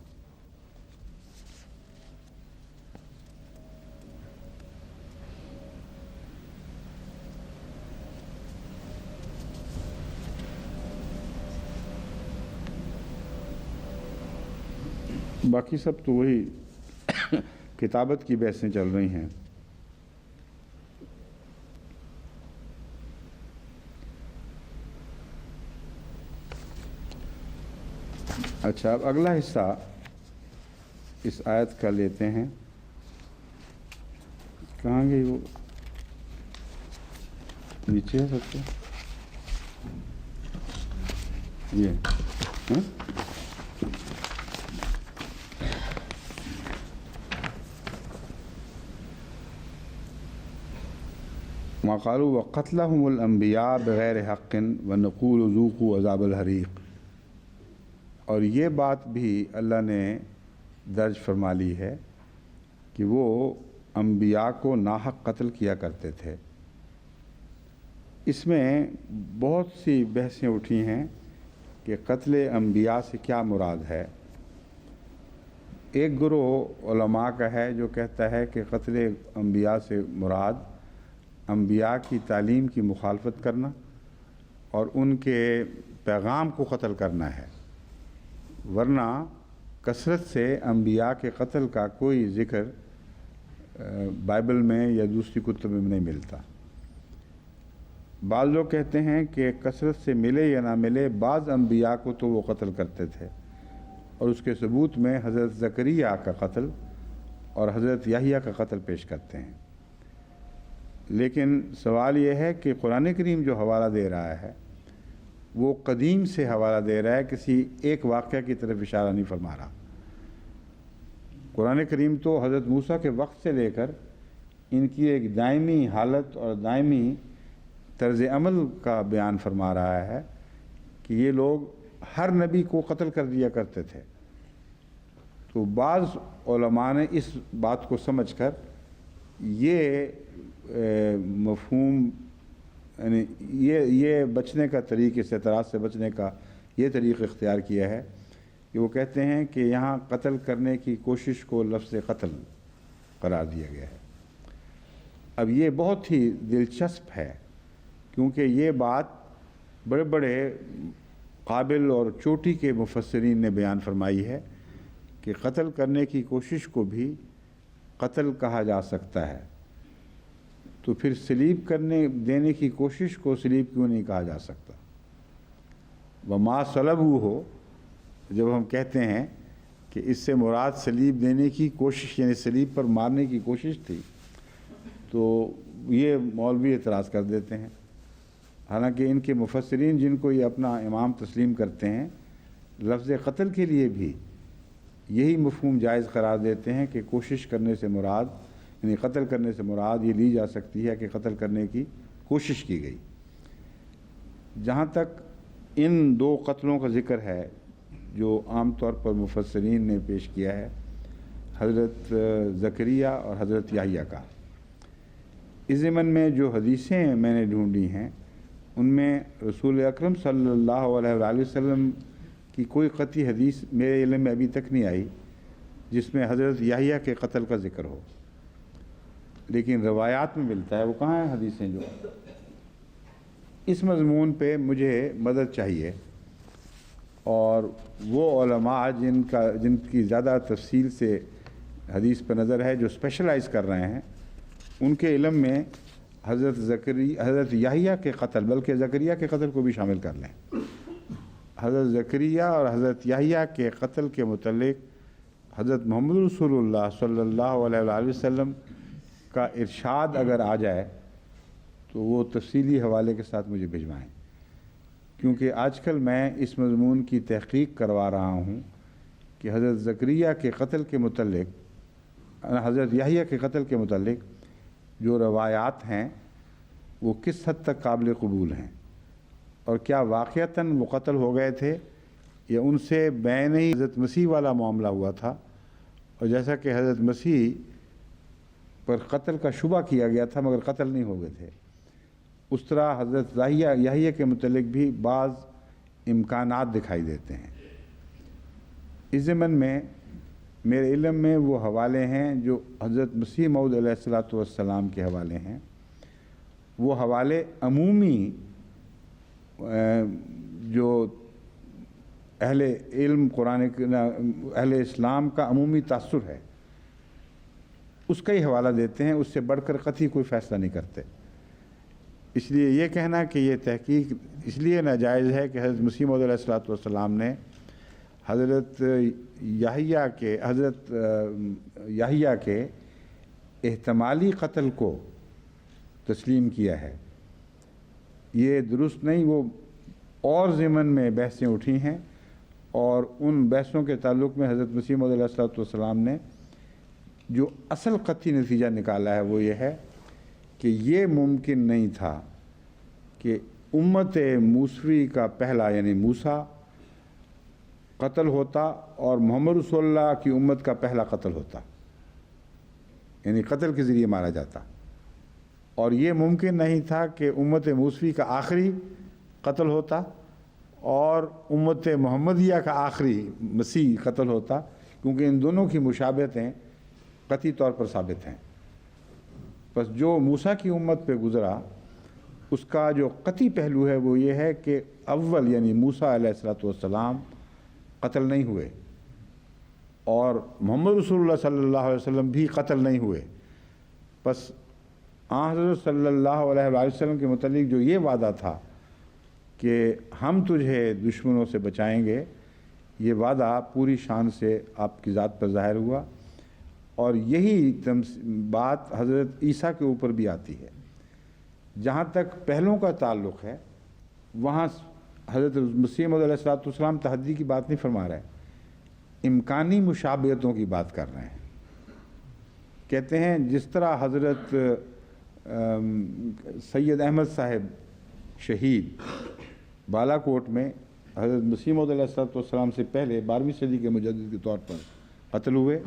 Speaker 1: باقی سب تو وہی کتابت کی بحثیں چل رہی ہیں۔ اچھا، اب اگلا حصہ اس آیت کا لیتے ہیں۔ کہاں گئی وہ؟ نیچے ہے سب سے یہ وَقَالُوا وَقَتْلَهُمُ الْأَنْبِيَاءَ بِغَيْرِ حَقٍّ وَنَقُولُ ذُوقُوا عَذَابَ الْحَرِيقِ۔ اور یہ بات بھی اللہ نے درج فرما لی ہے کہ وہ انبیاء کو ناحق قتل کیا کرتے تھے۔ اس میں بہت سی بحثیں اٹھی ہیں کہ قتل انبیاء سے کیا مراد ہے۔ ایک گروہ علماء کا ہے جو کہتا ہے کہ قتل انبیاء سے مراد انبیاء کی تعلیم کی مخالفت کرنا اور ان کے پیغام کو قتل کرنا ہے، ورنہ کثرت سے انبیاء کے قتل کا کوئی ذکر بائبل میں یا دوسری کتب میں نہیں ملتا۔ بعض لوگ کہتے ہیں کہ کثرت سے ملے یا نہ ملے، بعض انبیاء کو تو وہ قتل کرتے تھے، اور اس کے ثبوت میں حضرت زکریا کا قتل اور حضرت یحییٰ کا قتل پیش کرتے ہیں۔ لیکن سوال یہ ہے کہ قرآن کریم جو حوالہ دے رہا ہے وہ قدیم سے حوالہ دے رہا ہے، کسی ایک واقعہ کی طرف اشارہ نہیں فرما رہا۔ قرآن کریم تو حضرت موسیٰ کے وقت سے لے کر ان کی ایک دائمی حالت اور دائمی طرز عمل کا بیان فرما رہا ہے کہ یہ لوگ ہر نبی کو قتل کر دیا کرتے تھے۔ تو بعض علماء نے اس بات کو سمجھ کر یہ مفہوم، یعنی یہ بچنے کا طریق، اس اعتراض سے بچنے کا یہ طریق اختیار کیا ہے کہ وہ کہتے ہیں کہ یہاں قتل کرنے کی کوشش کو لفظ قتل قرار دیا گیا ہے۔ اب یہ بہت ہی دلچسپ ہے، کیونکہ یہ بات بڑے بڑے قابل اور چوٹی کے مفسرین نے بیان فرمائی ہے کہ قتل کرنے کی کوشش کو بھی قتل کہا جا سکتا ہے، تو پھر سلیب کرنے دینے کی کوشش کو سلیب کیوں نہیں کہا جا سکتا؟ وما صلبو ہو، جب ہم کہتے ہیں کہ اس سے مراد سلیب دینے کی کوشش یعنی سلیب پر مارنے کی کوشش تھی، تو یہ مولوی اعتراض کر دیتے ہیں، حالانکہ ان کے مفسرین جن کو یہ اپنا امام تسلیم کرتے ہیں لفظ قتل کے لیے بھی یہی مفہوم جائز قرار دیتے ہیں کہ کوشش کرنے سے مراد یعنی قتل کرنے سے مراد یہ لی جا سکتی ہے کہ قتل کرنے کی کوشش کی گئی۔ جہاں تک ان دو قتلوں کا ذکر ہے جو عام طور پر مفسرین نے پیش کیا ہے، حضرت زکریہ اور حضرت یحییٰ کا، اس ضمن میں جو حدیثیں میں نے ڈھونڈی ہیں ان میں رسول اکرم صلی اللہ علیہ وآلہ وسلم کی کوئی قطعی حدیث میرے علم میں ابھی تک نہیں آئی جس میں حضرت یحییٰ کے قتل کا ذکر ہو، لیکن روایات میں ملتا ہے۔ وہ کہاں ہیں حدیثیں جو اس مضمون پہ مجھے مدد چاہیے، اور وہ علماء جن کی زیادہ تفصیل سے حدیث پہ نظر ہے، جو اسپیشلائز کر رہے ہیں، ان کے علم میں حضرت یحییٰ کے قتل بلکہ زکریا کے قتل کو بھی شامل کر لیں، حضرت زکریا اور حضرت یحییٰ کے قتل کے متعلق حضرت محمد رسول اللہ صلی اللہ علیہ وآلہ وسلم کا ارشاد اگر آ جائے تو وہ تفصیلی حوالے کے ساتھ مجھے بھجوائیں، کیونکہ آج کل میں اس مضمون کی تحقیق کروا رہا ہوں کہ حضرت زکریا کے قتل کے متعلق حضرت یحییٰ کے قتل کے متعلق جو روایات ہیں وہ کس حد تک قابل قبول ہیں، اور کیا واقعتاً وہ قتل ہو گئے تھے یا ان سے بین ہی حضرت مسیح والا معاملہ ہوا تھا، اور جیسا کہ حضرت مسیح پر قتل کا شبہ کیا گیا تھا مگر قتل نہیں ہو گئے تھے، اس طرح حضرت یحییٰ کے متعلق بھی بعض امکانات دکھائی دیتے ہیں۔ اس ضمن میں میرے علم میں وہ حوالے ہیں جو حضرت مسیح موعود علیہ الصلوۃ والسلام کے حوالے ہیں، وہ حوالے عمومی جو اہل علم اہل اسلام کا عمومی تاثر ہے اس کا ہی حوالہ دیتے ہیں، اس سے بڑھ کر قطعی کوئی فیصلہ نہیں کرتے۔ اس لیے یہ کہنا کہ یہ تحقیق اس لیے ناجائز ہے کہ حضرت مسیح موعود علیہ الصلوۃ والسلام نے حضرت یحییٰ کے احتمالی قتل کو تسلیم کیا ہے، یہ درست نہیں۔ وہ اور ضمن میں بحثیں اٹھی ہیں، اور ان بحثوں کے تعلق میں حضرت مسیح موعود علیہ الصلوۃ والسلام نے جو اصل قطعی نتیجہ نکالا ہے وہ یہ ہے کہ یہ ممکن نہیں تھا کہ امت موسوی کا پہلا یعنی موسیٰ قتل ہوتا اور محمد رسول اللہ کی امت کا پہلا قتل ہوتا، یعنی قتل کے ذریعے مارا جاتا، اور یہ ممکن نہیں تھا کہ امت موسوی کا آخری قتل ہوتا اور امت محمدیہ کا آخری مسیح قتل ہوتا، کیونکہ ان دونوں کی مشابہتیں قطعی طور پر ثابت ہیں۔ بس جو موسیٰ کی امت پہ گزرا اس کا جو قطعی پہلو ہے وہ یہ ہے کہ اول یعنی موسیٰ علیہ الصلوۃ والسلام قتل نہیں ہوئے، اور محمد رسول اللہ صلی اللہ علیہ وسلم بھی قتل نہیں ہوئے۔ بس حضرت صلی اللہ علیہ وآلہ وسلم کے متعلق جو یہ وعدہ تھا کہ ہم تجھے دشمنوں سے بچائیں گے، یہ وعدہ پوری شان سے آپ کی ذات پر ظاہر ہوا، اور یہی بات حضرت عیسیٰ کے اوپر بھی آتی ہے۔ جہاں تک پہلوں کا تعلق ہے وہاں حضرت مسیح موعود علیہ الصلوۃ والسلام تحدی کی بات نہیں فرما رہے، امکانی مشابہتوں کی بات کر رہے ہیں۔ کہتے ہیں جس طرح حضرت سید احمد صاحب شہید بالا کوٹ میں حضرت مسیح موعود علیہ الصلوۃ والسلام سے پہلے 12ویں صدی کے مجدد کے طور پر قتل ہوئے،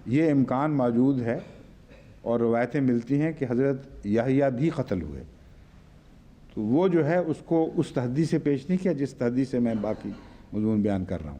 Speaker 1: یہ امکان موجود ہے، اور روایتیں ملتی ہیں کہ حضرت یحییٰ بھی قتل ہوئے، تو وہ جو ہے اس کو اس تحدی سے پیش نہیں کیا جس تحدی سے میں باقی مضمون بیان کر رہا ہوں۔